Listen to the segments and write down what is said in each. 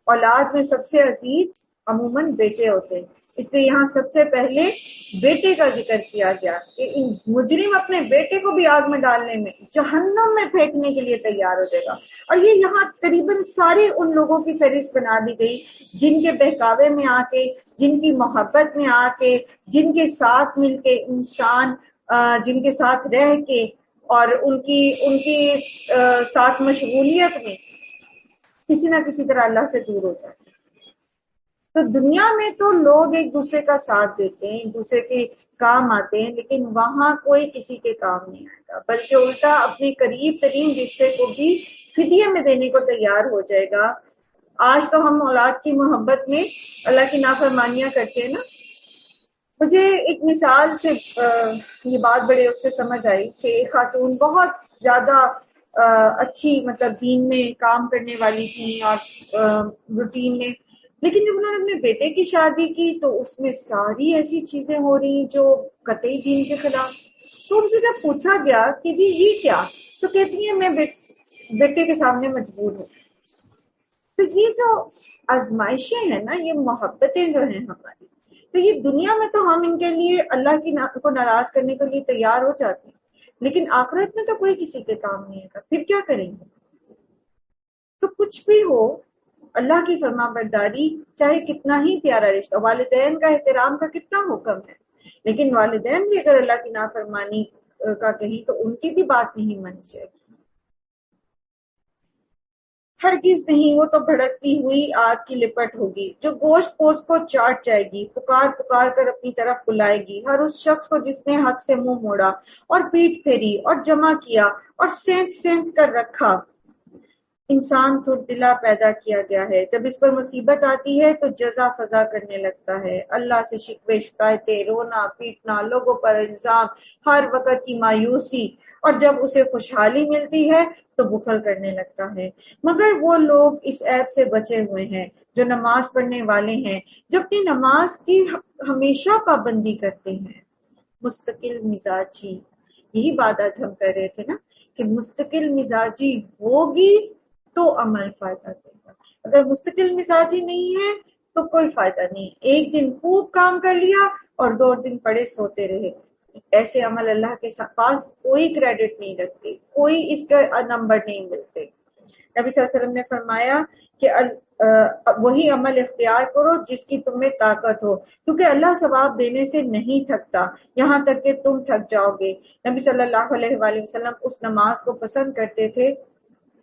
اولاد میں سب سے عزیز عموماً بیٹے ہوتے ہیں، اس لیے یہاں سب سے پہلے بیٹے کا ذکر کیا گیا کہ ان مجرم اپنے بیٹے کو بھی آگ میں ڈالنے میں، جہنم میں پھینکنے کے لیے تیار ہو جائے گا۔ اور یہ یہاں قریباً سارے ان لوگوں کی فہرست بنا دی گئی جن کے بہکاوے میں آ کے، جن کی محبت میں آ کے، جن کے ساتھ مل کے انسان جن کے ساتھ رہ کے اور ان کی ساتھ مشغولیت میں کسی نہ کسی طرح اللہ سے دور ہوتا ہے۔ تو دنیا میں تو لوگ ایک دوسرے کا ساتھ دیتے ہیں، ایک دوسرے کے کام آتے ہیں، لیکن وہاں کوئی کسی کے کام نہیں آئے گا، بلکہ الٹا اپنے قریب ترین رشتے کو بھی فدیے میں دینے کو تیار ہو جائے گا۔ آج تو ہم اولاد کی محبت میں اللہ کی نافرمانیاں کرتے ہیں نا۔ مجھے ایک مثال سے یہ بات بڑے اس سے سمجھ آئی کہ ایک خاتون بہت زیادہ اچھی مطلب دین میں کام کرنے والی تھی اور روٹین میں، لیکن جب انہوں نے اپنے بیٹے کی شادی کی تو اس میں ساری ایسی چیزیں ہو رہی جو قطعی دین کے خلاف۔ تو ان سے جب پوچھا گیا کہ جی یہ کیا، تو کہتی ہیں میں بیٹے کے سامنے مجبور ہوں۔ تو یہ جو آزمائشیں ہیں نا، یہ محبتیں جو ہیں ہماری، تو یہ دنیا میں تو ہم ان کے لیے اللہ کو ناراض کرنے کے لیے تیار ہو جاتے ہیں، لیکن آخرت میں تو کوئی کسی کے کام نہیں ہے، پھر کیا کریں گے؟ تو کچھ بھی ہو، اللہ کی فرما برداری چاہے کتنا ہی پیارا رشتہ، والدین کا احترام کا کتنا حکم ہے، لیکن والدین بھی اگر اللہ کی نافرمانی کا کہیں تو ان کی بھی بات نہیں مانی جائے گی، ہرگز نہیں۔ وہ تو بھڑکتی ہوئی آگ کی لپٹ ہوگی جو گوشت پوست کو چاٹ جائے گی، پکار پکار کر اپنی طرف بلائے گی ہر اس شخص کو جس نے حق سے منہ موڑا اور پیٹ پھیری اور جمع کیا اور سینت سینت کر رکھا۔ انسان دلا پیدا کیا گیا ہے، جب اس پر مصیبت آتی ہے تو جزا فضا کرنے لگتا ہے، اللہ سے شکوے شکایتیں، رونا پیٹنا، لوگوں پر الزام، ہر وقت کی مایوسی، اور جب اسے خوشحالی ملتی ہے تو بخل کرنے لگتا ہے۔ مگر وہ لوگ اس عیب سے بچے ہوئے ہیں جو نماز پڑھنے والے ہیں، جو اپنی نماز کی ہمیشہ پابندی کرتے ہیں۔ مستقل مزاجی، یہی بات آج ہم کر رہے تھے نا کہ مستقل مزاجی ہوگی تو عمل فائدہ دے گا، اگر مستقل مزاجی نہیں ہے تو کوئی فائدہ نہیں۔ ایک دن خوب کام کر لیا اور 2 دن پڑے سوتے رہے، ایسے عمل اللہ کے پاس کوئی کریڈٹ نہیں رکھتے، کوئی اس کا نمبر نہیں ملتے۔ نبی صلی اللہ علیہ وسلم نے فرمایا کہ وہی عمل اختیار کرو جس کی تم میں طاقت ہو، کیونکہ اللہ ثواب دینے سے نہیں تھکتا یہاں تک کہ تم تھک جاؤ گے۔ نبی صلی اللہ علیہ وآلہ وسلم اس نماز کو پسند کرتے تھے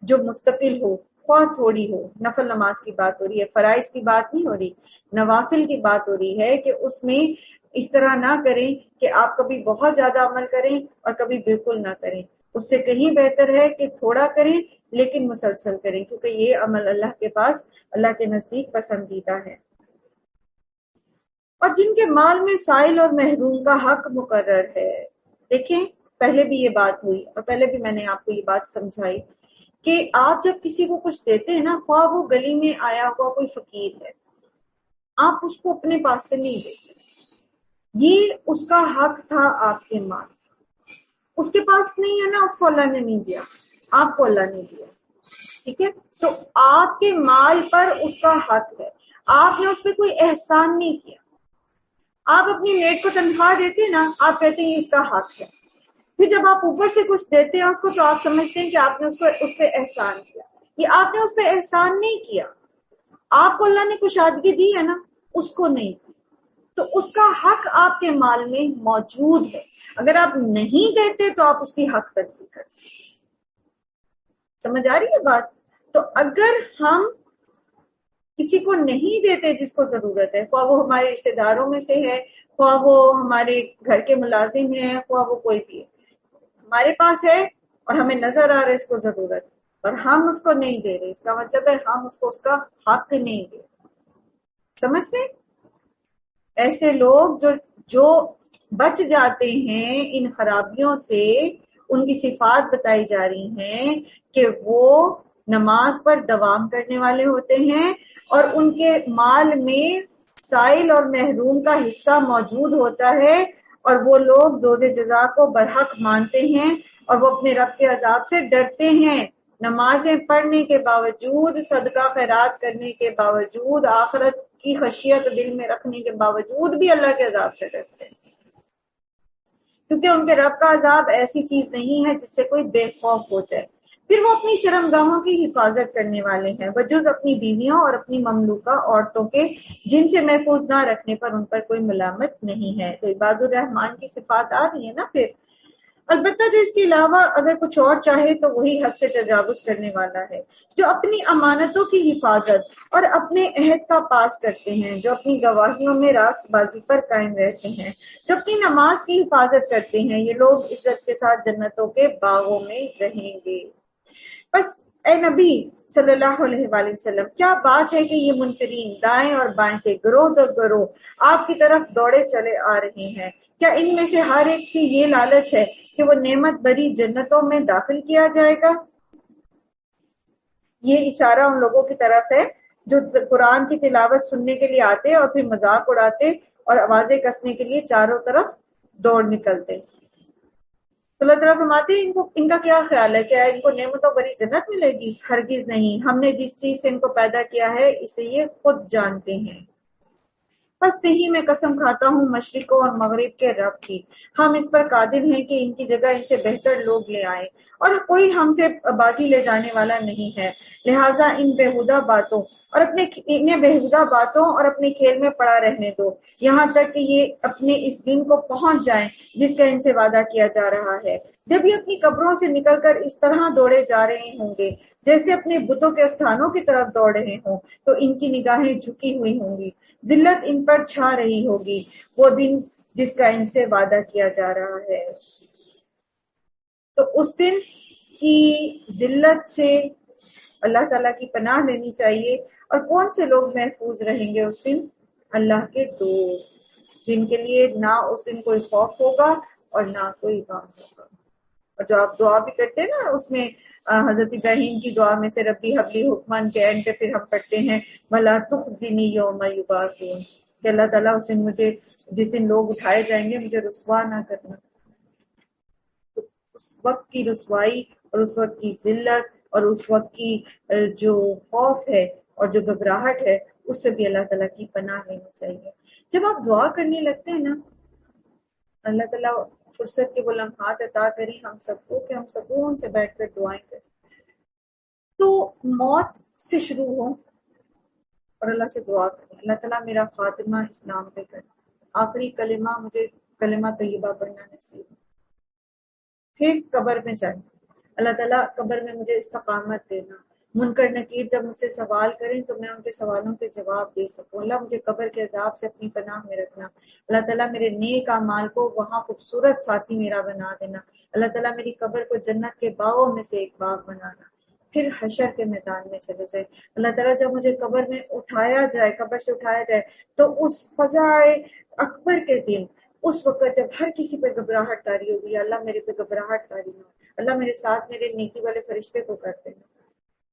جو مستقل ہو، خواہ تھوڑی ہو۔ نفل نماز کی بات ہو رہی ہے، فرائض کی بات نہیں ہو رہی، نوافل کی بات ہو رہی ہے کہ اس میں اس طرح نہ کریں کہ آپ کبھی بہت زیادہ عمل کریں اور کبھی بالکل نہ کریں، اس سے کہیں بہتر ہے کہ تھوڑا کریں لیکن مسلسل کریں، کیونکہ یہ عمل اللہ کے پاس، اللہ کے نزدیک پسندیدہ ہے۔ اور جن کے مال میں سائل اور محروم کا حق مقرر ہے، دیکھیں پہلے بھی یہ بات ہوئی اور پہلے بھی میں نے آپ کو یہ بات سمجھائی کہ آپ جب کسی کو کچھ دیتے ہیں نا، خواہ وہ گلی میں آیا ہوا کوئی فقیر ہے، آپ اس کو اپنے پاس سے نہیں دیتے، یہ اس کا حق تھا آپ کے مال، اس کے پاس نہیں ہے نا، اس کو اللہ نے نہیں دیا، آپ کو اللہ نے دیا، ٹھیک ہے؟ تو آپ کے مال پر اس کا حق ہے، آپ نے اس پہ کوئی احسان نہیں کیا۔ آپ اپنی میڈ کو تنخواہ دیتے ہیں نا، آپ کہتے ہیں اس کا حق ہے، پھر جب آپ اوپر سے کچھ دیتے ہیں اس کو تو آپ سمجھتے ہیں کہ آپ نے اس پہ احسان کیا، یہ آپ نے اس پہ احسان نہیں کیا، آپ کو اللہ نے کشادگی دی ہے نا، اس کو نہیں دی، تو اس کا حق آپ کے مال میں موجود ہے، اگر آپ نہیں دیتے تو آپ اس کی حق تلفی کرتے۔ سمجھ آ رہی ہے بات؟ تو اگر ہم کسی کو نہیں دیتے جس کو ضرورت ہے، خواہ وہ ہمارے رشتہ داروں میں سے ہے، خواہ وہ ہمارے گھر کے ملازم ہیں، خواہ وہ کوئی بھی ہے، ہمارے پاس ہے اور ہمیں نظر آ رہا ہے اس کو ضرورت ہے اور ہم اس کو نہیں دے رہے، اس کا مطلب ہے ہم اس کو اس کا حق نہیں دے رہے۔ سمجھ رہے؟ ایسے لوگ جو بچ جاتے ہیں ان خرابیوں سے، ان کی صفات بتائی جا رہی ہیں کہ وہ نماز پر دوام کرنے والے ہوتے ہیں اور ان کے مال میں سائل اور محروم کا حصہ موجود ہوتا ہے، اور وہ لوگ روز جزا کو برحق مانتے ہیں اور وہ اپنے رب کے عذاب سے ڈرتے ہیں۔ نمازیں پڑھنے کے باوجود، صدقہ خیرات کرنے کے باوجود، آخرت کی خشیت دل میں رکھنے کے باوجود بھی اللہ کے عذاب سے ڈرتے ہیں، کیونکہ ان کے رب کا عذاب ایسی چیز نہیں ہے جس سے کوئی بے خوف ہو جائے۔ پھر وہ اپنی شرمگاہوں کی حفاظت کرنے والے ہیں، بجز اپنی بیویوں اور اپنی مملوکہ عورتوں کے، جن سے محفوظ نہ رکھنے پر ان پر کوئی ملامت نہیں ہے۔ تو عباد الرحمان کی صفات آ رہی ہے نا پھر۔ البتہ جو اس کے علاوہ اگر کچھ اور چاہے تو وہی حد سے تجاوز کرنے والا ہے، جو اپنی امانتوں کی حفاظت اور اپنے عہد کا پاس کرتے ہیں، جو اپنی گواہیوں میں راست بازی پر قائم رہتے ہیں، جو اپنی نماز کی حفاظت کرتے ہیں، یہ لوگ عزت کے ساتھ جنتوں کے باغوں میں رہیں گے۔ بس اے نبی صلی اللہ علیہ وآلہ وسلم، کیا بات ہے کہ یہ منکرین دائیں اور بائیں سے گروہ در گروہ آپ کی طرف دوڑے چلے آ رہے ہیں؟ کیا ان میں سے ہر ایک کی یہ لالچ ہے کہ وہ نعمت بری جنتوں میں داخل کیا جائے گا؟ یہ اشارہ ان لوگوں کی طرف ہے جو قرآن کی تلاوت سننے کے لیے آتے اور پھر مذاق اڑاتے اور آوازیں کسنے کے لیے چاروں طرف دوڑ نکلتے۔ تو اللہ تعالیٰ فرماتے ہیں ان کا کیا خیال ہے؟ کیا ان کو نعمتوں بری جنت ملے گی؟ ہرگز نہیں، ہم نے جس چیز سے ان کو پیدا کیا ہے اسے یہ خود جانتے ہیں۔ بس یہی میں قسم کھاتا ہوں مشرقوں اور مغرب کے رب کی، ہم اس پر قادر ہیں کہ ان کی جگہ ان سے بہتر لوگ لے آئیں، اور کوئی ہم سے بازی لے جانے والا نہیں ہے۔ لہٰذا انہیں بےہودہ باتوں اور اپنے کھیل میں پڑا رہنے دو، یہاں تک کہ یہ اپنے اس دن کو پہنچ جائیں جس کا ان سے وعدہ کیا جا رہا ہے۔ جب یہ اپنی قبروں سے نکل کر اس طرح دوڑے جا رہے ہوں گے جیسے اپنے بتوں کے استھانوں کی طرف دوڑ رہے ہوں، تو ان کی نگاہیں جھکی ہوئی ہوں گی، ذلت ان پر چھا رہی ہوگی، وہ دن جس کا ان سے وعدہ کیا جا رہا ہے۔ تو اس دن کی ذلت سے اللہ تعالیٰ کی پناہ لینی چاہیے۔ اور کون سے لوگ محفوظ رہیں گے اس دن؟ اللہ کے دوست، جن کے لیے نہ اس دن کوئی خوف ہوگا اور نہ کوئی غم ہوگا۔ اور جو آپ دعا بھی کرتے ہیں نا، اس میں حضرت ابراہیم کی دعا میں سے ربی حبلی حکمن کے اینڈ پہ پھر ہم پڑھتے ہیں وَلَا تُخْزِنِي يَوْمَ يُبْعَثُونَ، کہ اللہ تعالیٰ اس دن مجھے، جس دن لوگ اٹھائے جائیں گے، مجھے رسوا نہ کرنا۔ تو اس وقت کی رسوائی اور اس وقت کی ذلت اور اس وقت کی جو خوف ہے اور جو گھبراہٹ ہے، اس سے بھی اللہ تعالیٰ کی پناہ لینی چاہیے۔ جب آپ دعا کرنے لگتے ہیں نا، اللہ تعالیٰ فرصت کے وہ لمحات عطا کریں ہم سب کو کہ ہم سکون سے بیٹھ کر دعائیں کریں، تو موت سے شروع ہو اور اللہ سے دعا کریں اللہ تعالیٰ میرا خاتمہ اسلام پہ کر، آخری کلمہ مجھے کلمہ طیبہ پڑھنا نصیب ہو۔ پھر قبر میں جائیں، اللہ تعالیٰ قبر میں مجھے استقامت دینا، منکر نکیر جب مجھ سے سوال کریں تو میں ان کے سوالوں کے جواب دے سکوں۔ اللہ مجھے قبر کے عذاب سے اپنی پناہ میں رکھنا۔ اللہ تعالیٰ میرے نیک اعمال کو وہاں خوبصورت ساتھی میرا بنا دینا۔ اللہ تعالیٰ میری قبر کو جنت کے باغوں میں سے ایک باغ بنانا۔ پھر حشر کے میدان میں چلے جائے اللہ تعالیٰ، جب مجھے قبر میں اٹھایا جائے، قبر سے اٹھایا جائے، تو اس فضائے اکبر کے دن، اس وقت جب ہر کسی پہ گھبراہٹ طاری ہوگی، اللہ میرے پہ گھبراہٹ طاری نہ ہو، اللہ میرے ساتھ میرے نیکی والے فرشتے کو کر دینا۔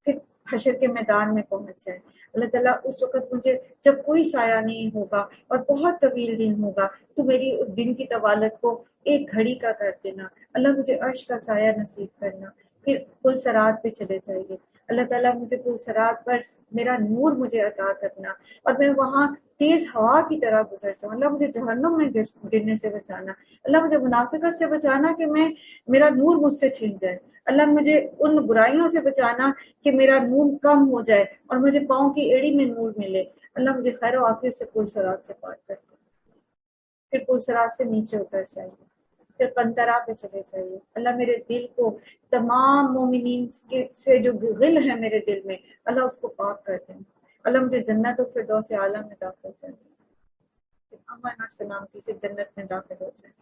پھر حشر کے میدان میں پہنچ جائے اللہ تعالیٰ، اس وقت مجھے جب کوئی سایہ نہیں ہوگا اور بہت طویل دن ہوگا، تو میری اس دن کی طوالت کو ایک گھڑی کا کر دینا۔ اللہ مجھے عرش کا سایہ نصیب کرنا۔ پھر پل صراط پہ چلے جائیے اللہ تعالیٰ، مجھے پل صراط پر میرا نور مجھے عطا کرنا اور میں وہاں تیز ہوا کی طرح گزر جاؤں۔ اللہ مجھے جہنم میں گرنے سے بچانا۔ اللہ مجھے منافقت سے بچانا کہ میرا نور مجھ سے چھن جائے۔ اللہ مجھے ان برائیوں سے بچانا کہ میرا نور کم ہو جائے اور مجھے پاؤں کی ایڑی میں نور ملے۔ اللہ مجھے خیر و عافیت سے پل صراط سے پار کر دے۔ پھر پل صراط سے نیچے اتر جائیے، پھر قنطرہ پہ چلے جائیے۔ اللہ میرے دل کو تمام مومنین سے جو غل ہے میرے دل میں، اللہ اس کو پاک کر دیں۔ اللہ مجھے جنت و فردوس اعلیٰ میں داخل کر دیں، پھر امن اور سلامتی سے جنت میں داخل ہو جائیں۔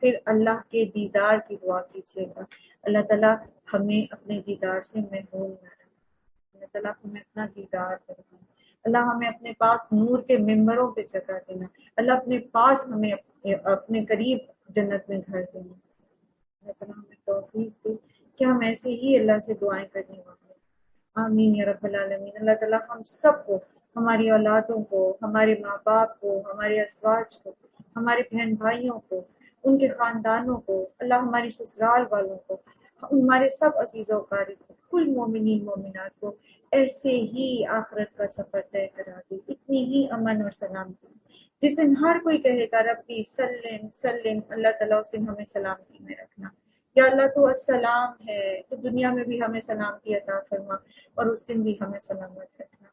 پھر اللہ کے دیدار کی دعا کیجیے گا، اللہ تعالیٰ ہمیں اپنے دیدار سے محروم نہ رکھیں، اللہ تعالیٰ ہمیں اپنا دیدار کرنا، اللہ ہمیں اپنے پاس نور کے ممبروں پہ جگہ دینا، اللہ اپنے پاس ہمیں اپنے قریب جنت میں گھر دینا۔ اللہ تعالیٰ ہمیں توفیق دے کہ ہم ایسے ہی اللہ سے دعائیں کرنے والے۔ آمین یا رب العالمین۔ اللہ تعالیٰ ہم سب کو، ہماری اولادوں کو، ہمارے ماں باپ کو، ہمارے ازواج کو، ہمارے بہن بھائیوں کو، ان کے خاندانوں کو، اللہ ہماری سسرال والوں کو، ہمارے سب عزیز و اقارب کو بالکل مومنین مومنات کو ایسے ہی آخرت کا سفر طے کرا دی، اتنی ہی امن اور سلامتی جس دن ہر کوئی کہے گا ربی سلم سلم، اللہ تعالیٰ اس دن ہمیں سلامتی میں رکھنا، یا اللہ تو السلام ہے، تو دنیا میں بھی ہمیں سلامتی عطا فرما اور اس دن بھی ہمیں سلامت رکھنا،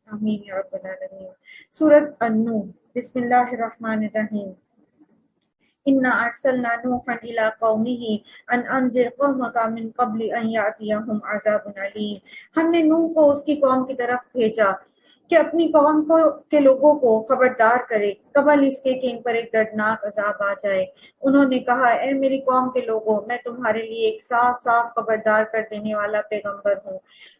آمین یا رب العالمین۔ سورۃ النور، بسم اللہ الرحمن الرحیم۔ انا ارسلنا نوحا الى قومه ان انذر قومك من قبل ان ياتيهم عذاب علیم، ہم نے نوح کو اس کی قوم کی طرف بھیجا کہ اپنی قوم کو کے لوگوں کو خبردار کرے قبل اس کے کہ ان پر ایک دردناک عذاب آ جائے۔ انہوں نے کہا اے میری قوم کے لوگوں، میں تمہارے لیے ایک صاف صاف خبردار کر دینے والا پیغمبر ہوں،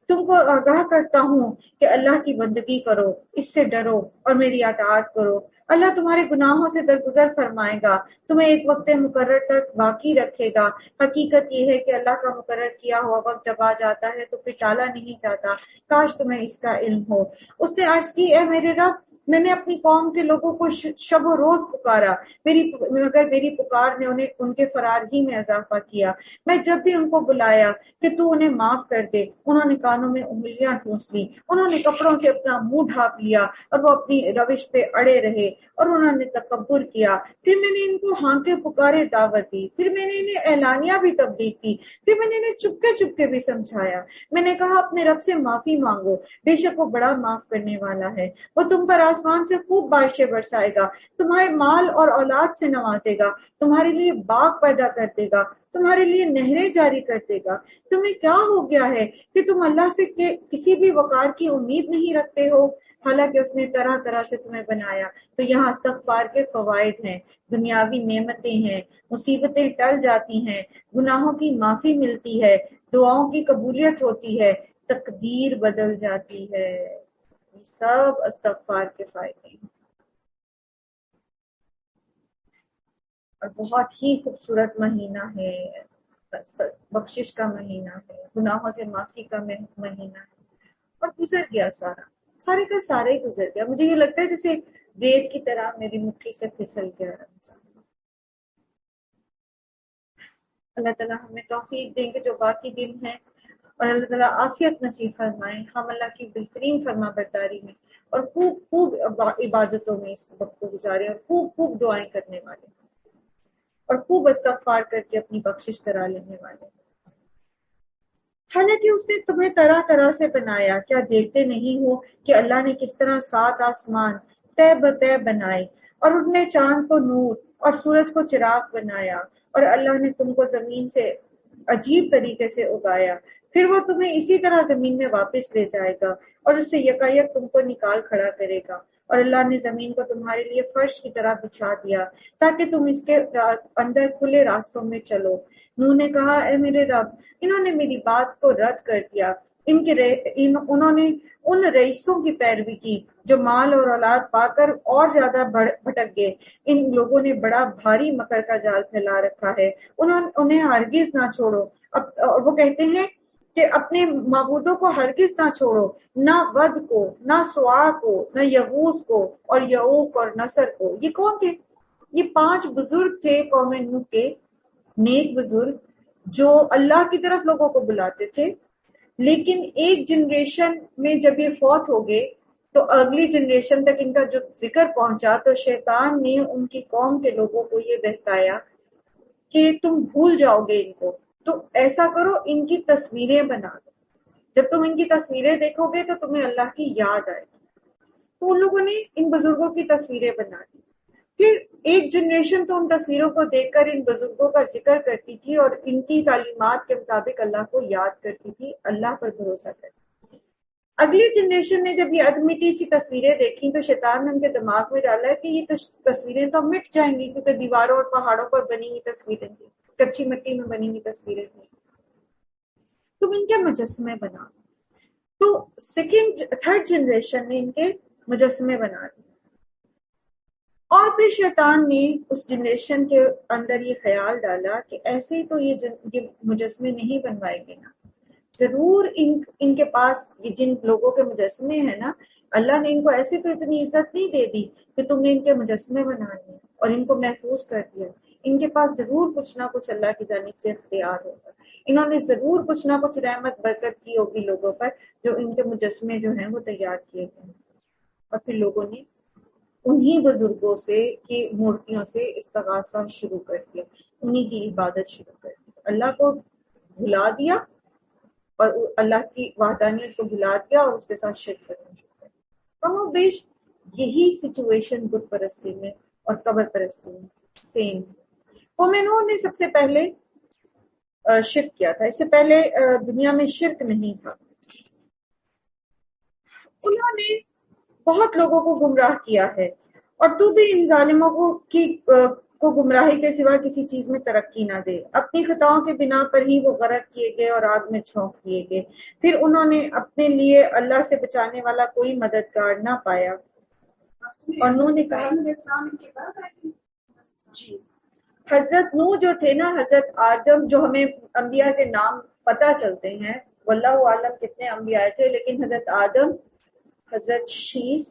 تم کو آگاہ کرتا ہوں کہ اللہ کی بندگی کرو، اس سے ڈرو اور میری اطاعت کرو۔ اللہ تمہارے گناہوں سے درگزر فرمائے گا، تمہیں ایک وقت مقرر تک باقی رکھے گا۔ حقیقت یہ ہے کہ اللہ کا مقرر کیا ہوا وقت جب آ جاتا ہے تو پھر ٹالا نہیں جاتا، کاش تمہیں اس کا علم ہو۔ اس نے عرض کی اے میرے رب، میں نے اپنی قوم کے لوگوں کو شب و روز پکارا، مگر میری پکار نے ان کے فرار ہی میں اضافہ کیا۔ میں جب بھی ان کو بلایا کہ تو انہیں معاف کر دے، انہوں نے کانوں میں انگلیاں ٹھونس لی، انہوں نے کپڑوں سے اپنا منہ ڈھانپ لیا اور وہ اپنی روش پہ اڑے رہے اور انہوں نے تکبر کیا۔ پھر میں نے ان کو ہانکے پکارے دعوت دی، پھر میں نے انہیں اعلانیہ بھی تبلیغ کی، پھر میں نے انہیں چپکے چپکے بھی سمجھایا۔ میں نے کہا اپنے رب سے معافی مانگو، بے شک وہ بڑا معاف کرنے والا ہے، وہ تم پر آسمان سے خوب بارشیں برسائے گا، تمہارے مال اور اولاد سے نوازے گا، تمہارے لیے باغ پیدا کر دے گا، تمہارے لیے نہریں جاری کر دے گا۔ تمہیں کیا ہو گیا ہے کہ تم اللہ سے کسی بھی وقار کی امید نہیں رکھتے ہو، حالانکہ اس نے طرح طرح سے تمہیں بنایا۔ تو یہاں استغفار کے فوائد ہیں، دنیاوی نعمتیں ہیں، مصیبتیں ٹل جاتی ہیں، گناہوں کی معافی ملتی ہے، دعاؤں کی قبولیت ہوتی ہے، تقدیر بدل جاتی ہے۔ یہ سب استغفار کے فائدے ہیں اور بہت ہی خوبصورت مہینہ ہے، بخشش کا مہینہ ہے، گناہوں سے معافی کا مہینہ ہے، اور گزر گیا سارے کا سارے ہی گزر گیا۔ مجھے یہ لگتا ہے جیسے ریت کی طرح میری مٹھی سے پھسل گیا رمضان۔ اللہ تعالیٰ ہمیں توفیق دیں کہ جو باقی دن ہیں، اور اللہ تعالیٰ عافیت نصیب فرمائے، ہم اللہ کی بہترین فرما برداری میں اور خوب خوب عبادتوں میں اس وقت کو گزارے، اور خوب خوب دعائیں کرنے والے اور خوب استغفار کر کے اپنی بخشش کرا لینے والے۔ حالانکہ اس نے تمہیں طرح طرح سے بنایا، کیا دیکھتے نہیں ہو کہ اللہ نے کس طرح 7 آسمان طے بطے بنائے، اور ان نے چاند کو نور اور سورج کو چراغ بنایا، اور اللہ نے تم کو زمین سے عجیب طریقے سے اگایا، پھر وہ تمہیں اسی طرح زمین میں واپس لے جائے گا اور اس سے یکایک تم کو نکال کھڑا کرے گا۔ اور اللہ نے زمین کو تمہارے لیے فرش کی طرح بچھا دیا تاکہ تم اس کے اندر کھلے راستوں میں چلو۔ نوح نے کہا اے میرے رب، انہوں نے میری بات کو رد کر دیا، انہوں نے ان رئیسوں کی پیروی کی جو مال اور اولاد پا کر اور زیادہ بھٹک گئے۔ ان لوگوں نے بڑا بھاری مکر کا جال پھیلا رکھا ہے، انہیں ہرگز نہ چھوڑو۔ اور وہ کہتے ہیں کہ اپنے معبودوں کو ہرگز نہ چھوڑو، نہ ود کو، نہ سوا کو، نہ یغوث کو اور یعوق اور نصر کو۔ یہ کون تھے؟ یہ 5 بزرگ تھے قوم نوح کے، نیک بزرگ جو اللہ کی طرف لوگوں کو بلاتے تھے، لیکن ایک جنریشن میں جب یہ فوت ہو گئے تو اگلی جنریشن تک ان کا جو ذکر پہنچا تو شیطان نے ان کی قوم کے لوگوں کو یہ بہکایا کہ تم بھول جاؤ گے ان کو، تو ایسا کرو ان کی تصویریں بنا دو، جب تم ان کی تصویریں دیکھو گے تو تمہیں اللہ کی یاد آئے گی۔ تو ان لوگوں نے ان بزرگوں کی تصویریں بنا دی، پھر ایک جنریشن تو ان تصویروں کو دیکھ کر ان بزرگوں کا ذکر کرتی تھی اور ان کی تعلیمات کے مطابق اللہ کو یاد کرتی تھی، اللہ پر بھروسہ کرتی تھی۔ اگلی جنریشن نے جب یہ ادمیٹی سی تصویریں دیکھی تو شیطان نے ان کے دماغ میں ڈالا کہ یہ تصویریں تو مٹ جائیں گی، کیونکہ دیواروں اور پہاڑوں پر بنی ہوئی تصویریں تھیں، کچی مٹی میں بنی ہوئی تصویریں تھیں، تم ان کے مجسمے بنا۔ تو تھرڈ جنریشن نے ان کے مجسمے بنا دیے، اور پھر شیطان نے اس جنریشن کے اندر یہ خیال ڈالا کہ ایسے ہی تو یہ مجسمے نہیں بنوائیں گے نا، ضرور ان کے پاس یہ جن لوگوں کے مجسمے ہیں نا، اللہ نے ان کو ایسے تو اتنی عزت نہیں دے دی کہ تم نے ان کے مجسمے بنا لیے اور ان کو محفوظ کر دیا، ان کے پاس ضرور کچھ نہ کچھ اللہ کی جانب سے اختیار ہوگا۔ انہوں نے ضرور کچھ نہ کچھ رحمت برکت کی ہوگی لوگوں پر، جو ان کے مجسمے جو ہیں وہ تیار کیے گئے ہیں، اور پھر لوگوں نے انہی بزرگوں سے کی مورتیوں سے استغاثہ شروع کر دیا، انہی کی عبادت شروع کر دی، اللہ کو بھلا دیا اور اللہ کی وحدانیت کو بھلا دیا اور اس کے ساتھ شرک کرنا شروع کر دیا۔ کم و بیش یہی سچویشن بت پرستی میں اور قبر پرستی میں سیم۔ قوم نوح نے سب سے پہلے شرک کیا تھا، اس سے پہلے دنیا میں شرک نہیں تھا۔ انہوں نے بہت لوگوں کو گمراہ کیا ہے، اور تو بھی ان ظالموں کو گمراہی کے سوا کسی چیز میں ترقی نہ دے۔ اپنی خطاؤں کے بنا پر ہی وہ غرق کیے گئے اور آگ میں جھونک دیے گئے، پھر انہوں نے اپنے لیے اللہ سے بچانے والا کوئی مددگار نہ پایا، اور نوح نے کہا جی حضرت نوح جو تھے نا، حضرت آدم، جو ہمیں انبیاء کے نام پتہ چلتے ہیں، واللہ عالم کتنے انبیاء تھے، لیکن حضرت آدم، حضرت شیس،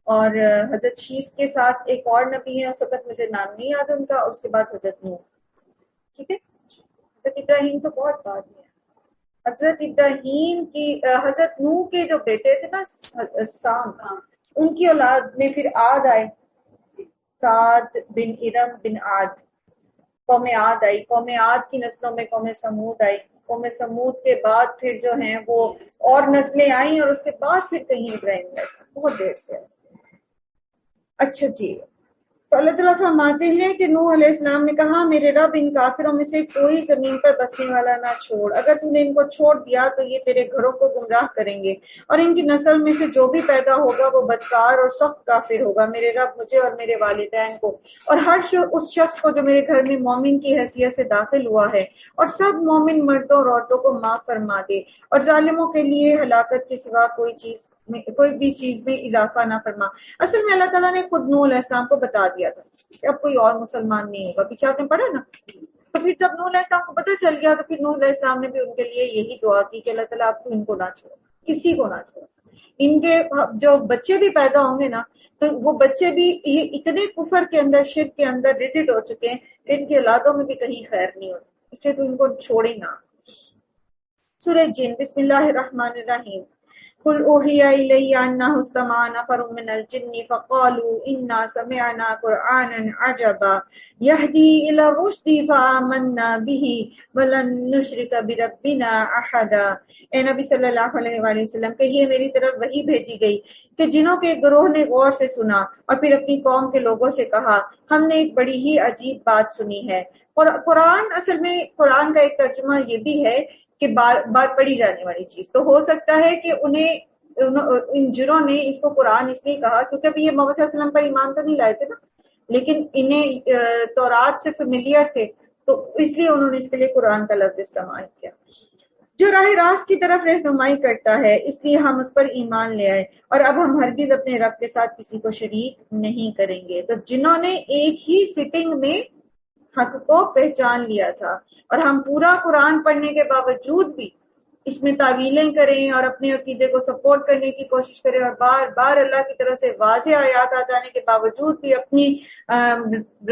اور حضرت شیس کے ساتھ ایک اور نبی ہے، اس وقت مجھے نام نہیں یاد ان کا، اور اس کے بعد حضرت نوح، ٹھیک ہے۔ حضرت ابراہیم تو بہت بعد میں ہے۔ حضرت ابراہیم کی حضرت نوح کے جو بیٹے تھے نا سام، ان کی اولاد میں پھر عاد آئے، سعد بن ارم بن عاد، قوم عاد آئی، قوم عاد کی نسلوں میں قوم سمود آئی، قوم سمود کے بعد پھر جو ہیں وہ اور نسلیں آئیں، اور اس کے بعد پھر کہیں ابراہیم علیہ السلام، بہت دیر سے۔ اچھا جی، تو اللہ تعالیٰ فرماتے ہیں کہ نوح علیہ السلام نے کہا میرے رب ان کافروں میں سے کوئی زمین پر بسنے والا نہ چھوڑ، اگر تم نے ان کو چھوڑ دیا تو یہ تیرے گھروں کو گمراہ کریں گے، اور ان کی نسل میں سے جو بھی پیدا ہوگا وہ بدکار اور سخت کافر ہوگا۔ میرے رب مجھے اور میرے والدین کو اور ہر اس شخص کو جو میرے گھر میں مومن کی حیثیت سے داخل ہوا ہے، اور سب مومن مردوں اور عورتوں کو معاف فرما دے، اور ظالموں کے لیے ہلاکت کے سوا کوئی بھی چیز میں اضافہ نہ فرما۔ اصل میں اللہ تعالیٰ نے خود نوح علیہ السلام کو بتا دیا تھا کہ اب کوئی اور مسلمان نہیں ہوگا، پیچھے آپ نے پڑھا نا۔ تو پھر جب نوح علیہ السلام کو پتہ چل گیا تو پھر نوح علیہ السلام نے بھی ان کے لیے یہی دعا کی کہ اللہ تعالیٰ آپ کو ان کو نہ چھوڑو، کسی کو نہ چھوڑو۔ ان کے جو بچے بھی پیدا ہوں گے نا، تو وہ بچے بھی یہ اتنے کفر کے اندر، شرک کے اندر ریٹڈ ہو چکے ہیں کہ ان کی اولادوں میں بھی کہیں خیر نہیں ہوتی، اس لیے تو ان کو چھوڑے نہ۔ سورہ جن، بسم اللہ الرحمن الرحیم۔ قل اوحی الی انہ استمع نفر من الجن فقالوا انا سمعنا قرآنا عجبا یہدی الی الرشد فآمنا به ولن نشرک بربنا احدا۔ اے نبی صلی اللہ علیہ وآلہ وسلم کہیے میری طرف وحی بھیجی گئی کہ جنوں کے گروہ نے غور سے سنا اور پھر اپنی قوم کے لوگوں سے کہا ہم نے ایک بڑی ہی عجیب بات سنی ہے۔ اور قرآن، اصل میں قرآن کا ایک ترجمہ یہ بھی ہے کہ بار پڑھی جانے والی چیز، تو ہو سکتا ہے کہ ان جنوں نے اس کو قرآن اس لیے کہا کیونکہ ابھی یہ محمد صلی اللہ علیہ وسلم پر ایمان تو نہیں لائے تھے نا، لیکن انہیں تورات سے فیملیئر تھے، تو اس لیے انہوں نے اس کے لیے قرآن کا لفظ استعمال کیا۔ جو راہ راست کی طرف رہنمائی کرتا ہے، اس لیے ہم اس پر ایمان لے آئے، اور اب ہم ہرگز اپنے رب کے ساتھ کسی کو شریک نہیں کریں گے۔ تو جنہوں نے ایک ہی سٹنگ میں حق کو پہچان لیا تھا، اور ہم پورا قرآن پڑھنے کے باوجود بھی اس میں تعویلیں کریں اور اپنے عقیدے کو سپورٹ کرنے کی کوشش کریں، اور بار بار اللہ کی طرف سے واضح آیات آ جانے کے باوجود بھی اپنی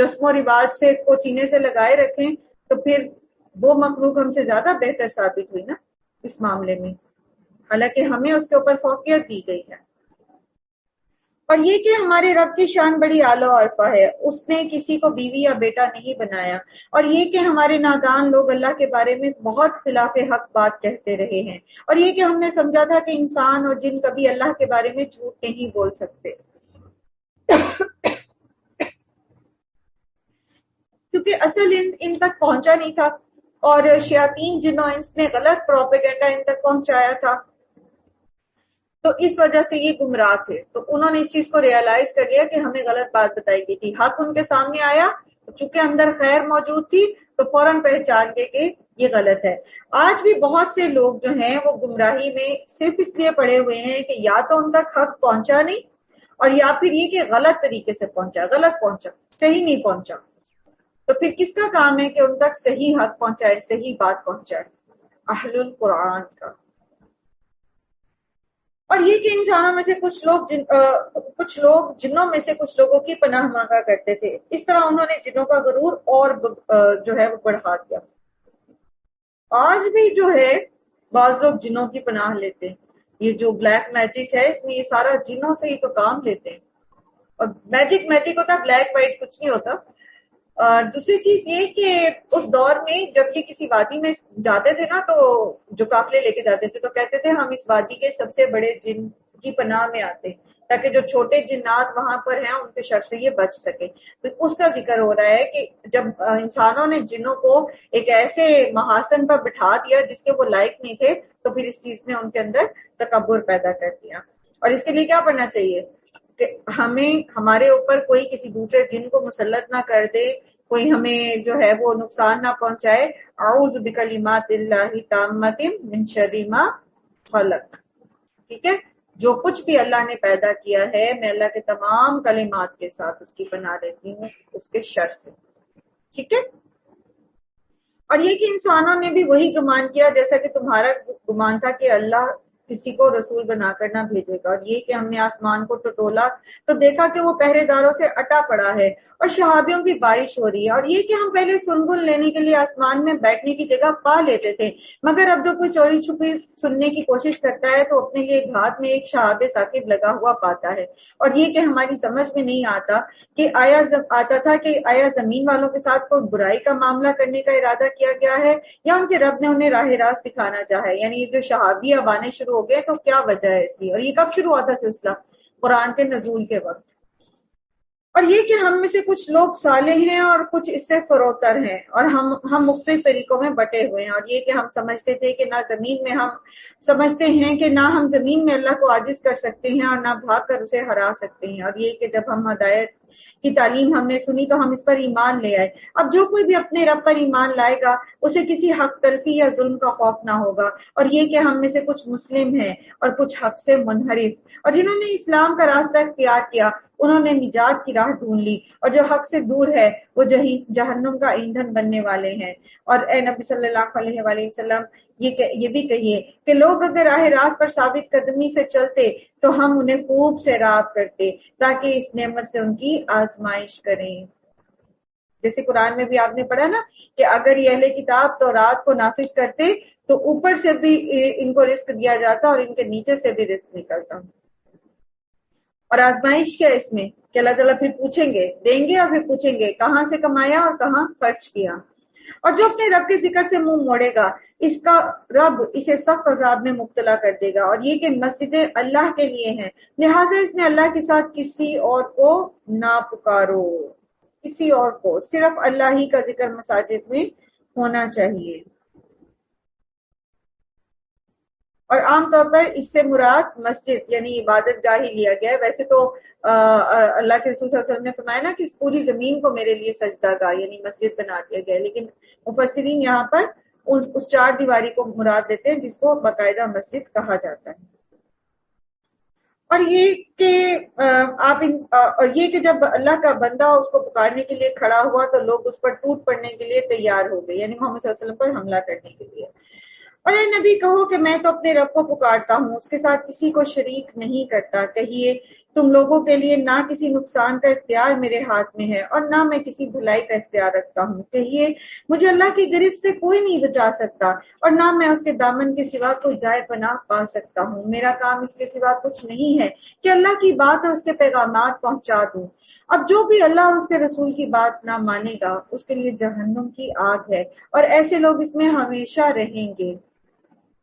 رسم و رواج سے کو سینے سے لگائے رکھیں، تو پھر وہ مخلوق ہم سے زیادہ بہتر ثابت ہوئی نا اس معاملے میں، حالانکہ ہمیں اس کے اوپر فوقیت دی گئی ہے۔ اور یہ کہ ہمارے رب کی شان بڑی اعلیٰ و عرفہ ہے، اس نے کسی کو بیوی یا بیٹا نہیں بنایا، اور یہ کہ ہمارے نادان لوگ اللہ کے بارے میں بہت خلاف حق بات کہتے رہے ہیں، اور یہ کہ ہم نے سمجھا تھا کہ انسان اور جن کبھی اللہ کے بارے میں جھوٹ نہیں بول سکتے، کیونکہ اصل ان تک پہنچا نہیں تھا، اور شیاطین جن و انس نے غلط پروپیگنڈا ان تک پہنچایا تھا، تو اس وجہ سے یہ گمراہ تھے۔ تو انہوں نے اس چیز کو ریئلائز کر لیا کہ ہمیں غلط بات بتائی گئی تھی، حق ان کے سامنے آیا، چونکہ اندر خیر موجود تھی تو فوراً پہچان گئے کہ یہ غلط ہے۔ آج بھی بہت سے لوگ جو ہیں وہ گمراہی میں صرف اس لیے پڑے ہوئے ہیں کہ یا تو ان تک حق پہنچا نہیں، اور یا پھر یہ کہ غلط طریقے سے پہنچا، غلط پہنچا، صحیح نہیں پہنچا۔ تو پھر کس کا کام ہے کہ ان تک صحیح حق پہنچائے، صحیح بات پہنچائے؟ اہل القرآن کا۔ اور یہ کہ انسانوں میں سے کچھ لوگ جنوں میں سے کچھ لوگوں کی پناہ مانگا کرتے تھے، اس طرح انہوں نے جنوں کا غرور اور جو ہے وہ بڑھا دیا۔ آج بھی جو ہے بعض لوگ جنوں کی پناہ لیتے ہیں. یہ جو بلیک میجک ہے اس میں یہ سارا جنوں سے ہی تو کام لیتے ہیں. اور میجک ہوتا ہے، بلیک وائٹ کچھ نہیں ہوتا. دوسری چیز یہ کہ اس دور میں جب یہ کسی وادی میں جاتے تھے نا، تو جو قافلے لے کے جاتے تھے تو کہتے تھے ہم اس وادی کے سب سے بڑے جن کی پناہ میں آتے ہیں، تاکہ جو چھوٹے جنات وہاں پر ہیں ان کے شر سے یہ بچ سکے. تو اس کا ذکر ہو رہا ہے کہ جب انسانوں نے جنوں کو ایک ایسے محاسن پر بٹھا دیا جس کے وہ لائق نہیں تھے، تو پھر اس چیز نے ان کے اندر تکبر پیدا کر دیا. اور اس کے لیے کیا پڑھنا چاہیے کہ ہمیں ہمارے اوپر کوئی کسی دوسرے جن کو مسلط نہ کر دے، کوئی ہمیں جو ہے وہ نقصان نہ پہنچائے. اعوذ بکلمات اللہ تامۃ من شر ما خلق. ٹھیک ہے، جو کچھ بھی اللہ نے پیدا کیا ہے میں اللہ کے تمام کلمات کے ساتھ اس کی پناہ لیتی ہوں اس کے شر سے. ٹھیک ہے. اور یہ کہ انسانوں نے بھی وہی گمان کیا جیسا کہ تمہارا گمان تھا کہ اللہ کسی کو رسول بنا کر نہ بھیجے گا. اور یہ کہ ہم نے آسمان کو ٹٹولا تو دیکھا کہ وہ پہرے داروں سے اٹا پڑا ہے اور شہابیوں کی بارش ہو رہی ہے. اور یہ کہ ہم پہلے سنبل لینے کے لیے آسمان میں بیٹھنے کی جگہ پا لیتے تھے، مگر اب جو کوئی چوری چھپی سننے کی کوشش کرتا ہے تو اپنے لیے گھات میں ایک شہاب ثاقب لگا ہوا پاتا ہے. اور یہ کہ ہماری سمجھ میں نہیں آتا کہ آیا زمین والوں کے ساتھ کوئی برائی کا معاملہ کرنے کا ارادہ کیا گیا ہے یا ان کے رب نے انہیں راہ راست دکھانا چاہا ہے. یعنی یہ جو شہابی اب آنے شروع ہو گئے تو کیا وجہ ہے اس کی، اور یہ کب شروع ہوا تھا سلسلہ؟ قرآن کے نزول کے وقت. اور یہ کہ ہم میں سے کچھ لوگ صالح ہیں اور کچھ اس سے فروتر ہیں، اور ہم مختلف طریقوں میں بٹے ہوئے ہیں. اور یہ کہ ہم سمجھتے تھے کہ سمجھتے ہیں کہ نہ ہم زمین میں اللہ کو عاجز کر سکتے ہیں اور نہ بھاگ کر اسے ہرا سکتے ہیں. اور یہ کہ جب ہم ہدایت کی تعلیم ہم نے سنی تو ہم اس پر ایمان لے آئے. اب جو کوئی بھی اپنے رب پر ایمان لائے گا اسے کسی حق تلفی یا ظلم کا خوف نہ ہوگا. اور یہ کہ ہم میں سے کچھ مسلم ہیں اور کچھ حق سے منحرف، اور جنہوں نے اسلام کا راستہ اختیار کیا انہوں نے نجات کی راہ ڈھونڈ لی، اور جو حق سے دور ہے وہ جہنم کا ایندھن بننے والے ہیں. اور اے نبی صلی اللہ علیہ وآلہ وسلم یہ بھی کہیے کہ لوگ اگر راہ راست پر ثابت قدمی سے چلتے تو ہم انہیں خوب سیراب کرتے تاکہ اس نعمت سے ان کی آزمائش کریں. جیسے قرآن میں بھی آپ نے پڑھا نا کہ اگر یہ اہل کتاب تو رات کو نافذ کرتے تو اوپر سے بھی ان کو رزق دیا جاتا اور ان کے نیچے سے بھی رزق نکلتا. اور آزمائش کیا اس میں کہ اللہ تعالیٰ پھر پوچھیں گے، دیں گے اور پھر پوچھیں گے کہاں سے کمایا اور کہاں خرچ کیا. اور جو اپنے رب کے ذکر سے منہ موڑے گا اس کا رب اسے سخت عذاب میں مبتلا کر دے گا. اور یہ کہ مسجدیں اللہ کے لیے ہیں، لہٰذا اس میں اللہ کے ساتھ کسی اور کو نہ پکارو. کسی اور کو، صرف اللہ ہی کا ذکر مساجد میں ہونا چاہیے. اور عام طور پر اس سے مراد مسجد یعنی عبادت گاہ ہی لیا گیا ہے. ویسے تو اللہ کے رسول صلی اللہ علیہ وسلم نے فرمایا نا کہ اس پوری زمین کو میرے لیے سجدہ گاہ یعنی مسجد بنا دیا گیا ہے، لیکن مفسرین یہاں پر اس چار دیواری کو مراد لیتے ہیں جس کو باقاعدہ مسجد کہا جاتا ہے. اور یہ کہ جب اللہ کا بندہ اس کو پکارنے کے لیے کھڑا ہوا تو لوگ اس پر ٹوٹ پڑنے کے لیے تیار ہو گئے، یعنی محمد صلی اللہ علیہ وسلم پر حملہ کرنے کے لیے. اور اے نبی کہو کہ میں تو اپنے رب کو پکارتا ہوں، اس کے ساتھ کسی کو شریک نہیں کرتا. کہیے تم لوگوں کے لیے نہ کسی نقصان کا اختیار میرے ہاتھ میں ہے اور نہ میں کسی بھلائی کا اختیار رکھتا ہوں. کہیے مجھے اللہ کی گرفت سے کوئی نہیں بچا سکتا اور نہ میں اس کے دامن کے سوا کوئی جائے پناہ پا سکتا ہوں. میرا کام اس کے سوا کچھ نہیں ہے کہ اللہ کی بات اور اس کے پیغامات پہنچا دوں. اب جو بھی اللہ اور اس کے رسول کی بات نہ مانے گا اس کے لیے جہنم کی آگ ہے اور ایسے لوگ اس میں ہمیشہ رہیں گے.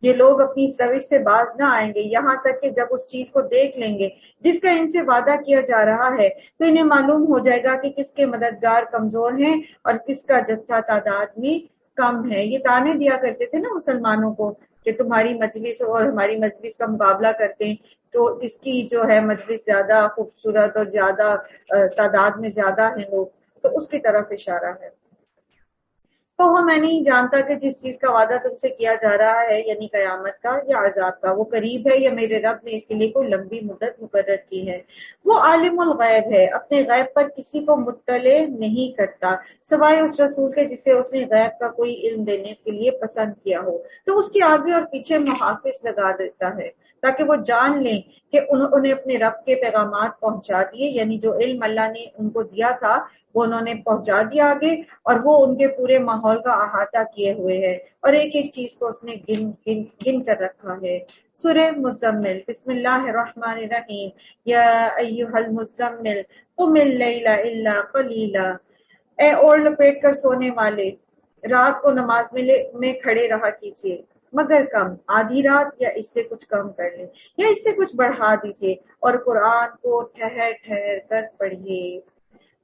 یہ لوگ اپنی اس روش سے باز نہ آئیں گے یہاں تک کہ جب اس چیز کو دیکھ لیں گے جس کا ان سے وعدہ کیا جا رہا ہے تو انہیں معلوم ہو جائے گا کہ کس کے مددگار کمزور ہیں اور کس کا جتھا تعداد میں کم ہے. یہ تانے دیا کرتے تھے نا مسلمانوں کو کہ تمہاری مجلس اور ہماری مجلس کا مقابلہ کرتے ہیں تو اس کی جو ہے مجلس زیادہ خوبصورت اور زیادہ تعداد میں زیادہ ہیں لوگ، تو اس کی طرف اشارہ ہے. تو میں نہیں جانتا کہ جس چیز کا وعدہ تم سے کیا جا رہا ہے یعنی قیامت کا یا عذاب کا وہ قریب ہے یا میرے رب نے اس کے لیے کوئی لمبی مدت مقرر کی ہے. وہ عالم الغیب ہے، اپنے غیب پر کسی کو مطلع نہیں کرتا سوائے اس رسول کے جسے اس نے غیب کا کوئی علم دینے کے لیے پسند کیا ہو، تو اس کے آگے اور پیچھے محافظ لگا دیتا ہے. تاکہ وہ جان لیں کہ انہوں نے اپنے رب کے پیغامات پہنچا دیے، یعنی جو علم اللہ نے ان کو دیا تھا وہ انہوں نے پہنچا دیا آگے، اور وہ ان کے پورے ماحول کا احاطہ کیے ہوئے ہے، اور ایک ایک چیز کو اس نے گن کر رکھا ہے۔ سورہ مزمل، بسم اللہ الرحمن الرحیم، یا ایھا المزمل قم اللیل الا قلیلا، اے اوڑھ لپیٹ کر سونے والے، رات کو نماز میں کھڑے رہا کیجیے مگر کم، آدھی رات یا اس سے کچھ کم کر لیں یا اس سے کچھ بڑھا دیجیے، اور قرآن کو ٹھہر ٹھہر کر پڑھیے۔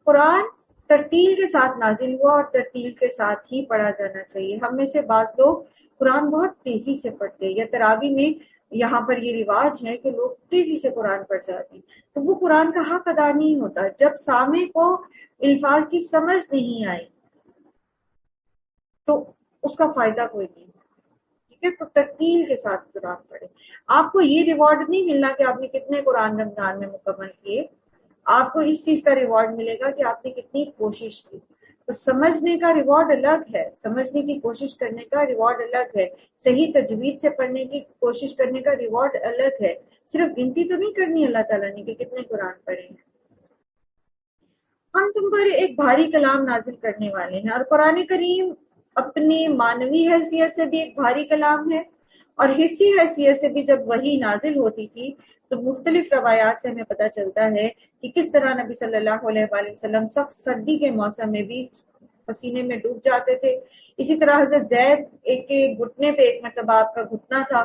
قرآن ترتیل کے ساتھ نازل ہوا اور ترتیل کے ساتھ ہی پڑھا جانا چاہیے۔ ہم میں سے بعض لوگ قرآن بہت تیزی سے پڑھتے ہیں، یا تراویح میں یہاں پر یہ رواج ہے کہ لوگ تیزی سے قرآن پڑھ جاتے ہیں، تو وہ قرآن کا حق ادا نہیں ہوتا جب سامع کو الفاظ کی سمجھ نہیں آئی تو اس کا فائدہ کوئی نہیں۔ ٹھیک ہے، تو ترتیل کے ساتھ قرآن پڑھے۔ آپ کو یہ ریوارڈ نہیں ملنا کہ آپ نے کتنے قرآن رمضان میں مکمل کیے، آپ کو اس چیز کا ریوارڈ ملے گا کہ آپ نے کتنی کوشش کی۔ تو سمجھنے کا ریوارڈ الگ ہے، سمجھنے کی کوشش کرنے کا ریوارڈ الگ ہے، صحیح تجوید سے پڑھنے کی کوشش کرنے کا ریوارڈ الگ ہے۔ صرف گنتی تو نہیں کرنی اللہ تعالیٰ نے کہ کتنے قرآن پڑھے ہیں۔ ہم تم پر ایک بھاری کلام نازل کرنے والے ہیں، اور قرآن کریم اپنی معنوی حیثیت سے بھی ایک بھاری کلام ہے، اور حصی حیثیت سے بھی جب وحی نازل ہوتی تھی تو مختلف روایات سے ہمیں پتہ چلتا ہے کہ کس طرح نبی صلی اللہ علیہ وآلہ وسلم سخت سردی کے موسم میں بھی پسینے میں ڈوب جاتے تھے۔ اسی طرح حضرت زید ایک گھٹنے پہ ایک مرتبہ آپ کا گھٹنا تھا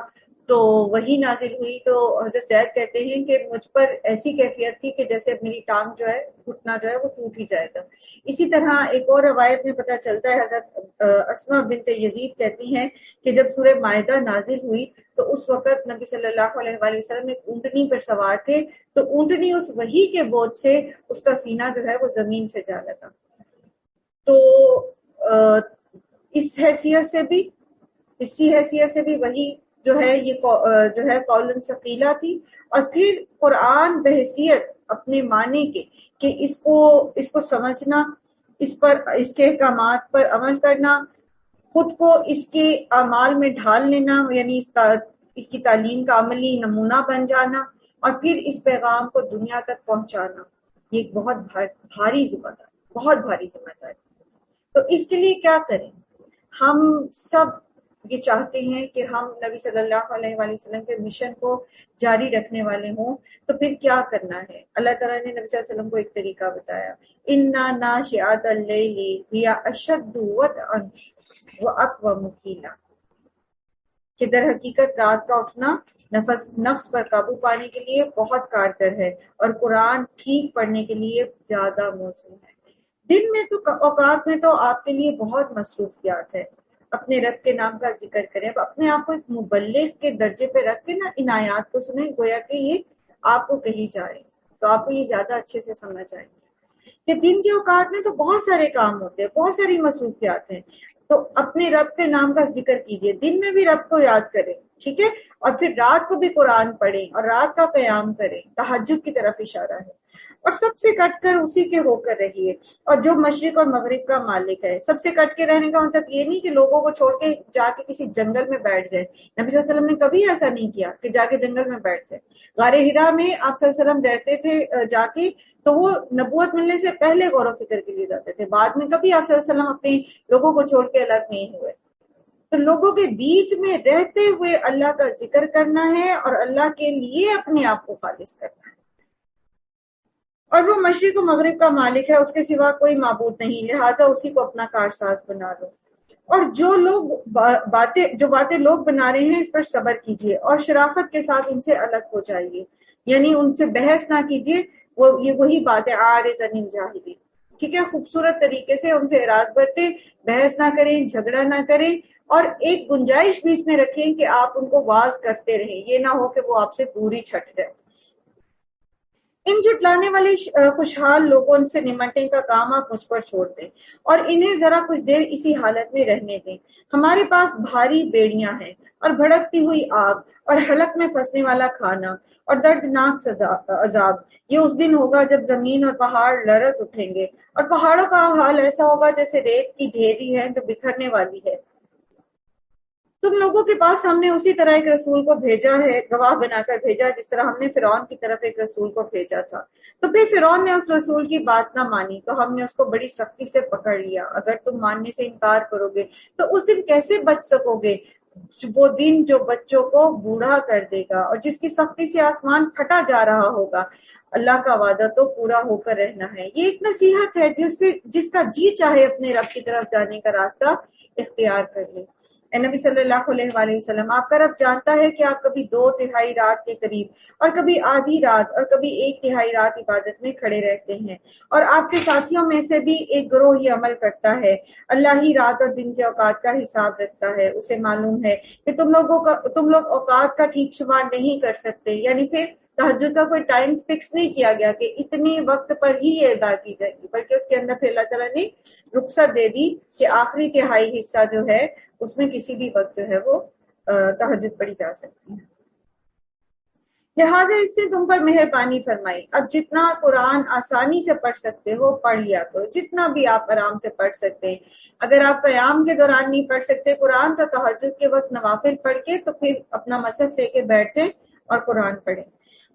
تو وہی نازل ہوئی تو حضرت زید کہتے ہیں کہ مجھ پر ایسی کیفیت تھی کہ جیسے میری ٹانگ جو ہے، گھٹنا جو ہے وہ ٹوٹ ہی جائے گا۔ اسی طرح ایک اور روایت میں پتہ چلتا ہے، حضرت اسماء بنت یزید کہتی ہیں کہ جب سورہ مائدہ نازل ہوئی تو اس وقت نبی صلی اللہ علیہ وآلہ وسلم ایک اونٹنی پر سوار تھے، تو اونٹنی اس وحی کے بوجھ سے اس کا سینہ جو ہے وہ زمین سے جا لگا۔ تو اس حیثیت سے بھی، اسی حیثیت سے بھی وہی جو ہے یہ جو ہے قول ثقیلہ تھی۔ اور پھر قرآن بحیثیت اپنے معنی کے کہ اس کو سمجھنا، اس کے احکامات پر عمل کرنا، خود کو اس کے اعمال میں ڈھال لینا، یعنی اس کی تعلیم کا عملی نمونہ بن جانا، اور پھر اس پیغام کو دنیا تک پہنچانا، یہ ایک بہت بھاری ذمہ داری، بہت بھاری ذمہ داری۔ تو اس کے لیے کیا کریں؟ ہم سب یہ چاہتے ہیں کہ ہم نبی صلی اللہ علیہ وآلہ وسلم کے مشن کو جاری رکھنے والے ہوں، تو پھر کیا کرنا ہے؟ اللہ تعالیٰ نے نبی صلی اللہ علیہ وسلم کو ایک طریقہ بتایا، اِنَّا نَاشِئَةَ اللَّيْلِ هِیَ أَشَدُّ وَطْئًا وَأَقْوَمُ قِیلًا، کہ در حقیقت رات کا اٹھنا نفس پر قابو پانے کے لیے بہت کارگر ہے، اور قرآن ٹھیک پڑھنے کے لیے زیادہ موزوں ہے۔ دن میں تو اوقات میں تو آپ کے لیے بہت مصروفیات ہے، اپنے رب کے نام کا ذکر کریں، اب اپنے آپ کو ایک مبلغ کے درجے پہ رکھ کے نا ان آیات کو سنیں، گویا کہ یہ آپ کو کہی جائے، تو آپ کو یہ زیادہ اچھے سے سمجھ آئے کہ دن کے اوقات میں تو بہت سارے کام ہوتے ہیں، بہت ساری مصروفیات ہیں، تو اپنے رب کے نام کا ذکر کیجئے، دن میں بھی رب کو یاد کریں، ٹھیک ہے، اور پھر رات کو بھی قرآن پڑھیں اور رات کا قیام کریں، تہجد کی طرف اشارہ ہے، اور سب سے کٹ کر اسی کے ہو کر رہیے، اور جو مشرق اور مغرب کا مالک ہے۔ سب سے کٹ کے رہنے کا مطلب یہ نہیں کہ لوگوں کو چھوڑ کے جا کے کسی جنگل میں بیٹھ جائے، نبی صلی اللہ علیہ وسلم نے کبھی ایسا نہیں کیا کہ جا کے جنگل میں بیٹھ جائے۔ غار حرا میں آپ صلی اللہ علیہ وسلم رہتے تھے جا کے، تو وہ نبوت ملنے سے پہلے غور و فکر کے لیے جاتے تھے، بعد میں کبھی آپ صلی اللہ علیہ وسلم اپنے لوگوں کو چھوڑ کے الگ نہیں ہوئے۔ تو لوگوں کے بیچ میں رہتے ہوئے اللہ کا ذکر کرنا ہے اور اللہ کے لیے اپنے آپ کو خالص کرنا ہے، اور وہ مشرق و مغرب کا مالک ہے، اس کے سوا کوئی معبود نہیں، لہٰذا اسی کو اپنا کارساز بنا لو، اور جو باتیں لوگ بنا رہے ہیں اس پر صبر کیجیے، اور شرافت کے ساتھ ان سے الگ ہو جائیے، یعنی ان سے بحث نہ کیجیے، یہ وہی بات ہے عارض عن الجاہلین، ٹھیک ہے، خوبصورت طریقے سے ان سے اعراض برتیں، بحث نہ کریں، جھگڑا نہ کریں، اور ایک گنجائش بیچ میں رکھیں کہ آپ ان کو واز کرتے رہیں، یہ نہ ہو کہ وہ آپ سے دوری چھٹ جائے۔ ان جھٹلانے والے خوشحال لوگوں سے نمٹنے کا کام آپ مجھ پر چھوڑ دیں، اور انہیں ذرا کچھ دیر اسی حالت میں رہنے دیں۔ ہمارے پاس بھاری بیڑیاں ہیں اور بھڑکتی ہوئی آگ اور حلق میں پھنسنے والا کھانا اور دردناک عذاب، یہ اس دن ہوگا جب زمین اور پہاڑ لرز اٹھیں گے، اور پہاڑوں کا حال ایسا ہوگا جیسے ریت کی ڈھیری ہے جو بکھرنے والی ہے، تم لوگوں کے پاس ہم نے اسی طرح ایک رسول کو بھیجا ہے، گواہ بنا کر بھیجا، جس طرح ہم نے فرعون کی طرف ایک رسول کو بھیجا تھا۔ تو پھر فرعون نے اس رسول کی بات نہ مانی تو ہم نے اس کو بڑی سختی سے پکڑ لیا۔ اگر تم ماننے سے انکار کرو گے تو اس دن کیسے بچ سکو گے؟ وہ دن جو بچوں کو بوڑھا کر دے گا اور جس کی سختی سے آسمان پھٹا جا رہا ہوگا۔ اللہ کا وعدہ تو پورا ہو کر رہنا ہے۔ یہ ایک نصیحت ہے جس کا جی چاہے اپنے رب کی طرف جانے کا راستہ اختیار کر لے۔ اے نبی صلی اللہ علیہ وآلہ وسلم، آپ کا رب جانتا ہے کہ آپ کبھی 2/3 رات کے قریب اور کبھی آدھی رات اور کبھی 1/3 رات عبادت میں کھڑے رہتے ہیں، اور آپ کے ساتھیوں میں سے بھی ایک گروہ ہی عمل کرتا ہے۔ اللہ ہی رات اور دن کے اوقات کا حساب رکھتا ہے۔ اسے معلوم ہے کہ تم لوگ اوقات کا ٹھیک شمار نہیں کر سکتے، یعنی پھر تہجد کا کوئی ٹائم فکس نہیں کیا گیا کہ اتنے وقت پر ہی یہ ادا کی جائے گی، بلکہ اس کے اندر پھر اللہ تعالیٰ نے رخصت دے دی کہ آخری تہائی حصہ جو ہے اس میں کسی بھی وقت جو ہے وہ تہجد پڑھی جا سکتی ہے۔ لہٰذا اس نے تم پر مہربانی فرمائی، اب جتنا قرآن آسانی سے پڑھ سکتے ہو پڑھ لیا کرو، جتنا بھی آپ آرام سے پڑھ سکتے ہیں۔ اگر آپ قیام کے دوران نہیں پڑھ سکتے قرآن تو تہجد کے وقت نوافل پڑھ کے تو پھر اپنا مصحف لے کے بیٹھ جائیں اور قرآن پڑھیں۔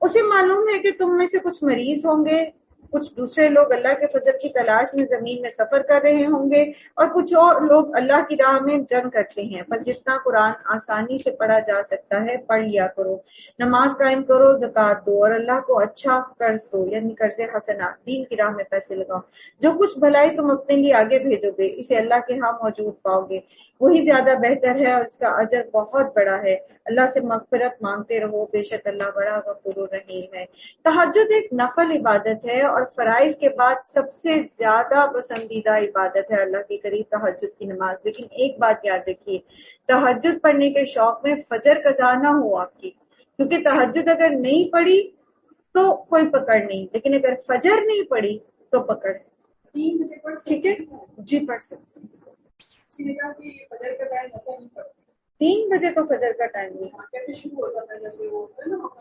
اسے معلوم ہے کہ تم میں سے کچھ مریض ہوں گے، کچھ دوسرے لوگ اللہ کے فضل کی تلاش میں زمین میں سفر کر رہے ہوں گے، اور کچھ اور لوگ اللہ کی راہ میں جنگ کرتے ہیں۔ بس جتنا قرآن آسانی سے پڑھا جا سکتا ہے پڑھ لیا کرو، نماز قائم کرو، زکوٰۃ دو اور اللہ کو اچھا قرض دو، یعنی قرض حسنہ، دین کی راہ میں پیسے لگاؤ۔ جو کچھ بھلائی تم اپنے لیے آگے بھیجو گے اسے اللہ کے ہاں موجود پاؤ گے، وہی زیادہ بہتر ہے اور اس کا اجر بہت بڑا ہے۔ اللہ سے مغفرت مانگتے رہو، بے شک اللہ بڑا غفور رحیم ہے۔ تہجد ایک نفل عبادت ہے اور فرائض کے بعد سب سے زیادہ پسندیدہ عبادت ہے اللہ کے قریب تہجد کی نماز۔ لیکن ایک بات یاد رکھیے، تہجد پڑھنے کے شوق میں فجر قضا نہ ہو آپ کی، کیونکہ تہجد اگر نہیں پڑھی تو کوئی پکڑ نہیں، لیکن اگر فجر نہیں پڑھی تو پکڑ ہے۔ ٹھیک ہے جی، پڑھ سکتے ہیں۔ 3 بجے تو فجر کا ٹائم نہیں،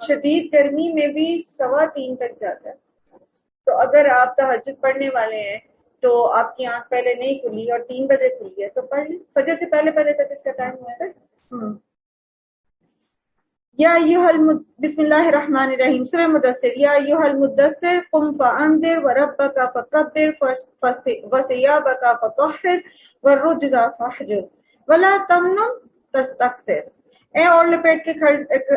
شدید گرمی میں بھی 2:15 تک جاتا ہے۔ تو اگر آپ تہجد پڑھنے والے ہیں تو آپ کی آنکھ پہلے نہیں کھلی اور 3 بجے کھلی ہے تو پڑھ لیں، فجر سے پہلے تک اس کا ٹائم ہوا ہے۔ یا بسم اللہ الرحمن الرحیم، سورہ مدثر۔ یا ایھا المدثر قم فانذر وربک فکبر وثیابک فطہر والرجز فاہجر ولا تمنن تستکثر۔ اے اور لپیٹ کے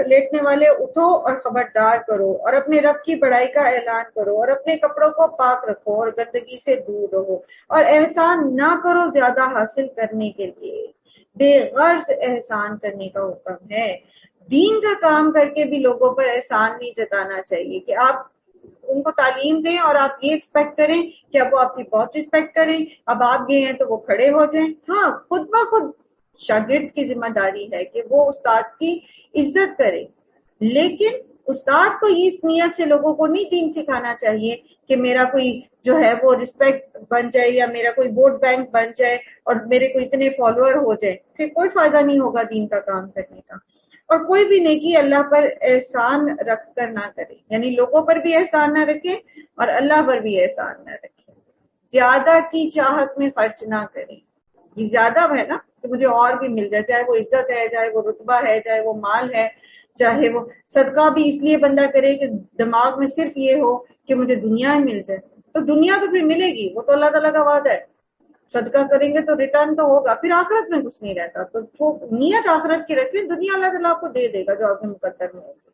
لیٹنے والے، اٹھو اور خبردار کرو اور اپنے رب کی بڑائی کا اعلان کرو اور اپنے کپڑوں کو پاک رکھو اور گندگی سے دور رہو، اور احسان نہ کرو زیادہ حاصل کرنے کے لیے، بے غرض احسان کرنے کا حکم ہے۔ دین کا کام کر کے بھی لوگوں پر احسان نہیں جتانا چاہیے کہ آپ ان کو تعلیم دیں اور آپ یہ ایکسپیکٹ کریں کہ اب وہ آپ کی بہت رسپیکٹ کریں، اب آپ گئے ہیں تو وہ کھڑے ہو جائیں۔ ہاں، خود بخود شاگرد کی ذمہ داری ہے کہ وہ استاد کی عزت کرے، لیکن استاد کو اس نیت سے لوگوں کو نہیں دین سکھانا چاہیے کہ میرا کوئی جو ہے وہ رسپیکٹ بن جائے یا میرا کوئی ووٹ بینک بن جائے اور میرے کو اتنے فالوور ہو جائے، پھر کوئی فائدہ نہیں ہوگا دین کا کام کرنے کا۔ اور کوئی بھی نیکی اللہ پر احسان رکھ کر نہ کرے، یعنی لوگوں پر بھی احسان نہ رکھے اور اللہ پر بھی احسان نہ رکھے۔ زیادہ کی چاہت میں خرچ نہ کرے، یہ زیادہ ہے نا کہ مجھے اور بھی مل جائے، چاہے وہ عزت ہے، چاہے وہ رتبہ ہے، چاہے وہ مال ہے، چاہے وہ صدقہ بھی اس لیے بندہ کرے کہ دماغ میں صرف یہ ہو کہ مجھے دنیا ہی مل جائے، تو دنیا تو پھر ملے گی، وہ تو اللہ تعالیٰ کا وعدہ ہے۔ صدقہ کریں گے تو ریٹرن تو ہوگا، پھر آخرت میں کچھ نہیں رہتا، تو نیت آخرت کی رکھیں، دنیا اللہ تعالیٰ آپ کو دے دے گا جو آپ کے مقدر میں ہوگی۔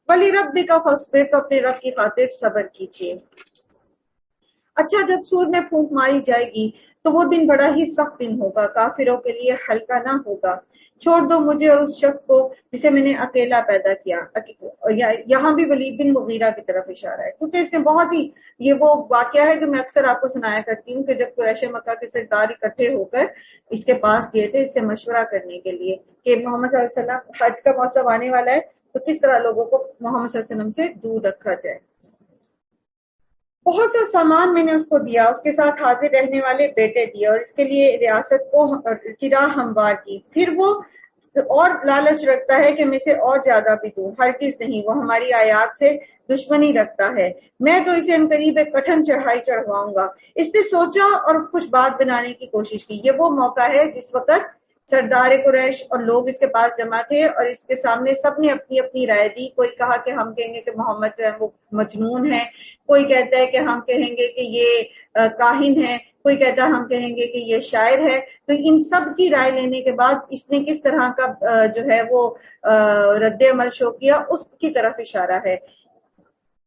ولی ربک فاصبر، تو اپنے رب کی خاطر صبر کیجیے۔ اچھا، جب سور میں پھونک ماری جائے گی تو وہ دن بڑا ہی سخت دن ہوگا، کافروں کے لیے ہلکا نہ ہوگا۔ چھوڑ دو مجھے اور اس شخص کو جسے میں نے اکیلا پیدا کیا۔ یہاں بھی ولید بن مغیرہ کی طرف اشارہ ہے، کیونکہ اس نے بہت ہی، یہ وہ واقعہ ہے جو میں اکثر آپ کو سنایا کرتی ہوں کہ جب قریش مکہ کے سردار اکٹھے ہو کر اس کے پاس گئے تھے اس سے مشورہ کرنے کے لیے کہ محمد صلی اللہ علیہ وسلم حج کا موسم آنے والا ہے تو کس طرح لوگوں کو محمد صلی اللہ علیہ وسلم سے دور رکھا جائے۔ بہت سا سامان میں نے اس کو دیا، اس کے ساتھ حاضر رہنے والے بیٹے دیے اور اس کے لیے ریاست کو کی راہ ہموار کی۔ پھر وہ اور لالچ رکھتا ہے کہ میں سے اور زیادہ بھی دوں، ہرگز نہیں، وہ ہماری آیات سے دشمنی رکھتا ہے، میں تو اسے عنقریب ایک کٹھن چڑھائی چڑھواؤں گا۔ اس نے سوچا اور کچھ بات بنانے کی کوشش کی۔ یہ وہ موقع ہے جس وقت سردار قریش اور لوگ اس کے پاس جمع تھے اور اس کے سامنے سب نے اپنی اپنی رائے دی. کوئی کہا کہ ہم کہیں گے کہ محمد جو ہے وہ مجنون ہے، کوئی کہتا ہے کہ ہم کہیں گے کہ یہ کاہن ہے، کوئی کہتا ہے ہم کہیں گے کہ یہ شاعر ہے. تو ان سب کی رائے لینے کے بعد اس نے کس طرح کا جو ہے وہ رد عمل شو کیا، اس کی طرف اشارہ ہے.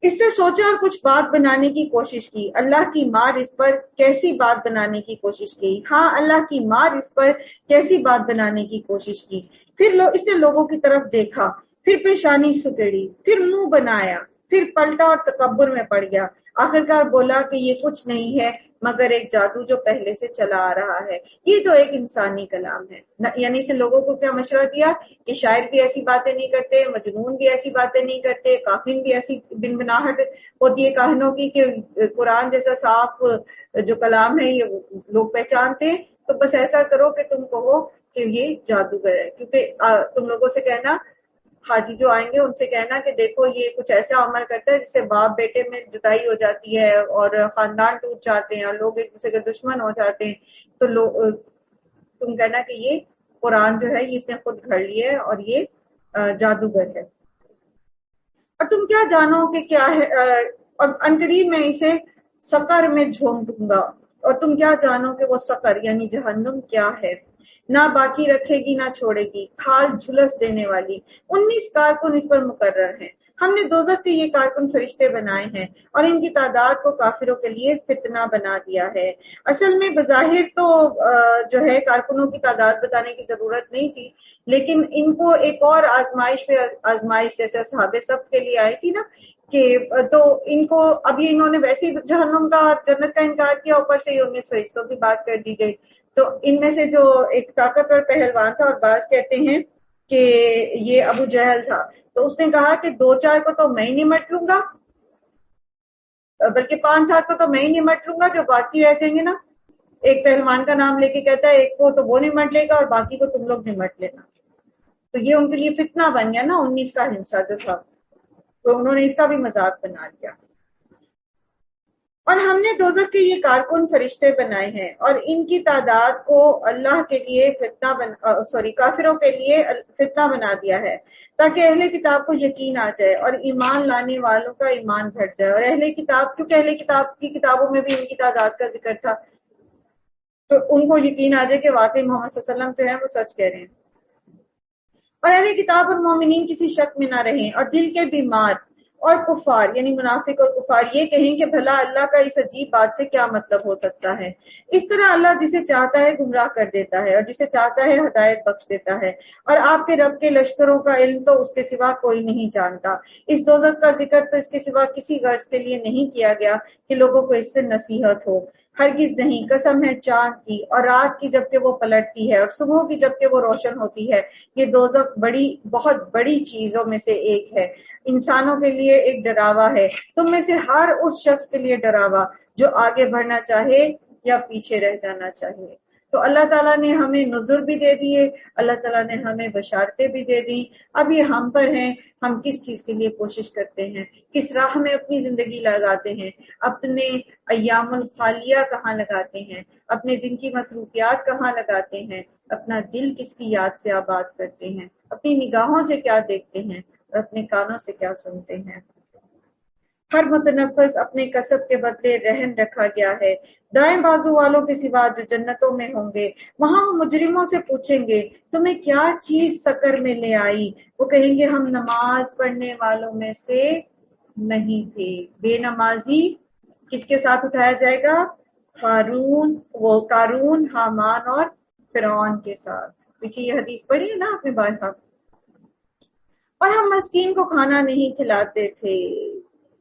اس نے سوچا اور کچھ بات بنانے کی کوشش کی. اللہ کی مار اس پر کیسی بات بنانے کی کوشش کی. ہاں، اللہ کی مار اس پر کیسی بات بنانے کی کوشش کی. پھر اس نے لوگوں کی طرف دیکھا، پھر پیشانی سکڑی، پھر منہ بنایا، پھر پلٹا اور تکبر میں پڑ گیا. آخرکار بولا کہ یہ کچھ نہیں ہے مگر ایک جادو جو پہلے سے چلا آ رہا ہے. یہ تو ایک انسانی کلام ہے. یعنی اسے لوگوں کو کیا مشورہ دیا کہ شاعر بھی ایسی باتیں نہیں کرتے، مجنون بھی ایسی باتیں نہیں کرتے، کاہن بھی ایسی بن بناہٹ ہوتی ہے کاہنوں کی کہ قرآن جیسا صاف جو کلام ہے یہ لوگ پہچانتے ہیں. تو بس ایسا کرو کہ تم کہو کہ یہ جادوگر ہے. کیونکہ تم لوگوں سے کہنا، حاجی جو آئیں گے ان سے کہنا کہ دیکھو یہ کچھ ایسا عمل کرتا ہے جس سے باپ بیٹے میں جدائی ہو جاتی ہے اور خاندان ٹوٹ جاتے ہیں اور لوگ ایک دوسرے کے دشمن ہو جاتے ہیں. تو تم کہنا کہ یہ قرآن جو ہے یہ اس نے خود گھڑ لیا ہے اور یہ جادوگر ہے. اور تم کیا جانو کہ کیا ہے، اور عنقریب میں اسے سقر میں جھونک دوں گا. اور تم کیا جانو کہ وہ سقر یعنی جہنم کیا ہے، نہ باقی رکھے گی نہ چھوڑے گی، کھال جھلس دینے والی. 19 کارکن اس پر مقرر ہیں. ہم نے دوزخ کے یہ کارکن فرشتے بنائے ہیں اور ان کی تعداد کو کافروں کے لیے فتنہ بنا دیا ہے. اصل میں بظاہر تو جو ہے کارکنوں کی تعداد بتانے کی ضرورت نہیں تھی، لیکن ان کو ایک اور آزمائش پہ آزمائش جیسے اصحاب سب کے لیے آئی تھی نا، کہ تو ان کو اب یہ انہوں نے ویسے ہی جہنم کا جنت کا انکار کیا، اوپر سے یہ 19 فرشتوں کی بات کر دی گئی. تو ان میں سے جو ایک طاقتور پہلوان تھا، اور بعض کہتے ہیں کہ یہ ابو جہل تھا، تو اس نے کہا کہ 2-4 کو تو میں ہی نمٹ لوں گا، بلکہ 5-7 کو تو میں ہی نمٹ لوں گا، جو باقی رہ جائیں گے نا. ایک پہلوان کا نام لے کے کہتا ہے ایک کو تو وہ نمٹ لے گا اور باقی کو تم لوگ نمٹ لینا. تو یہ ان کے لیے فتنہ بن گیا نا 19 کا ہنسا جو تھا، تو انہوں نے اس کا بھی مذاق بنا لیا. اور ہم نے دوزخ کے یہ کارکن فرشتے بنائے ہیں اور ان کی تعداد کو اللہ کے لیے کافروں کے لیے فتنہ بنا دیا ہے، تاکہ اہل کتاب کو یقین آ جائے اور ایمان لانے والوں کا ایمان گھٹ جائے. اور اہل کتاب، کیونکہ اہل کتاب کی کتابوں میں بھی ان کی تعداد کا ذکر تھا، تو ان کو یقین آ جائے کہ واقعی محمد صلی اللہ علیہ وسلم جو ہے وہ سچ کہہ رہے ہیں. اور اہل کتاب اور مومنین کسی شک میں نہ رہیں، اور دل کے بیمار اور کفار یعنی منافق اور کفار یہ کہیں کہ بھلا اللہ کا اس عجیب بات سے کیا مطلب ہو سکتا ہے. اس طرح اللہ جسے چاہتا ہے گمراہ کر دیتا ہے اور جسے چاہتا ہے ہدایت بخش دیتا ہے. اور آپ کے رب کے لشکروں کا علم تو اس کے سوا کوئی نہیں جانتا. اس دوزخ کا ذکر تو اس کے سوا کسی غرض کے لیے نہیں کیا گیا کہ لوگوں کو اس سے نصیحت ہو. ہرگز نہیں، قسم ہے چاند کی اور رات کی جبکہ وہ پلٹتی ہے اور صبح کی جبکہ وہ روشن ہوتی ہے. یہ دوزخ بہت بڑی چیزوں میں سے ایک ہے، انسانوں کے لیے ایک ڈراوا ہے، تم میں سے ہر اس شخص کے لیے ڈراوا جو آگے بڑھنا چاہے یا پیچھے رہ جانا چاہے. تو اللہ تعالیٰ نے ہمیں نذر بھی دے دیے، اللہ تعالیٰ نے ہمیں بشارتیں بھی دے دی. اب یہ ہم پر ہیں، ہم کس چیز کے لیے کوشش کرتے ہیں، کس راہ میں اپنی زندگی لگاتے ہیں، اپنے ایام الخالیہ کہاں لگاتے ہیں، اپنے دن کی مصروفیات کہاں لگاتے ہیں، اپنا دل کس کی یاد سے آباد کرتے ہیں، اپنی نگاہوں سے کیا دیکھتے ہیں اور اپنے کانوں سے کیا سنتے ہیں. ہر متنفس اپنے کسب کے بدلے رہن رکھا گیا ہے. دائیں بازو والوں کے سوا جو جنتوں میں ہوں گے، وہاں وہ مجرموں سے پوچھیں گے تمہیں کیا چیز سکر میں لے آئی. وہ کہیں گے ہم نماز پڑھنے والوں میں سے نہیں تھے. بے نمازی کس کے ساتھ اٹھایا جائے گا؟ قارون، حامان اور فرعون کے ساتھ. پیچھے یہ حدیث پڑھی ہے نا آپ نے بارہا. اور ہم مسکین کو کھانا نہیں کھلاتے تھے.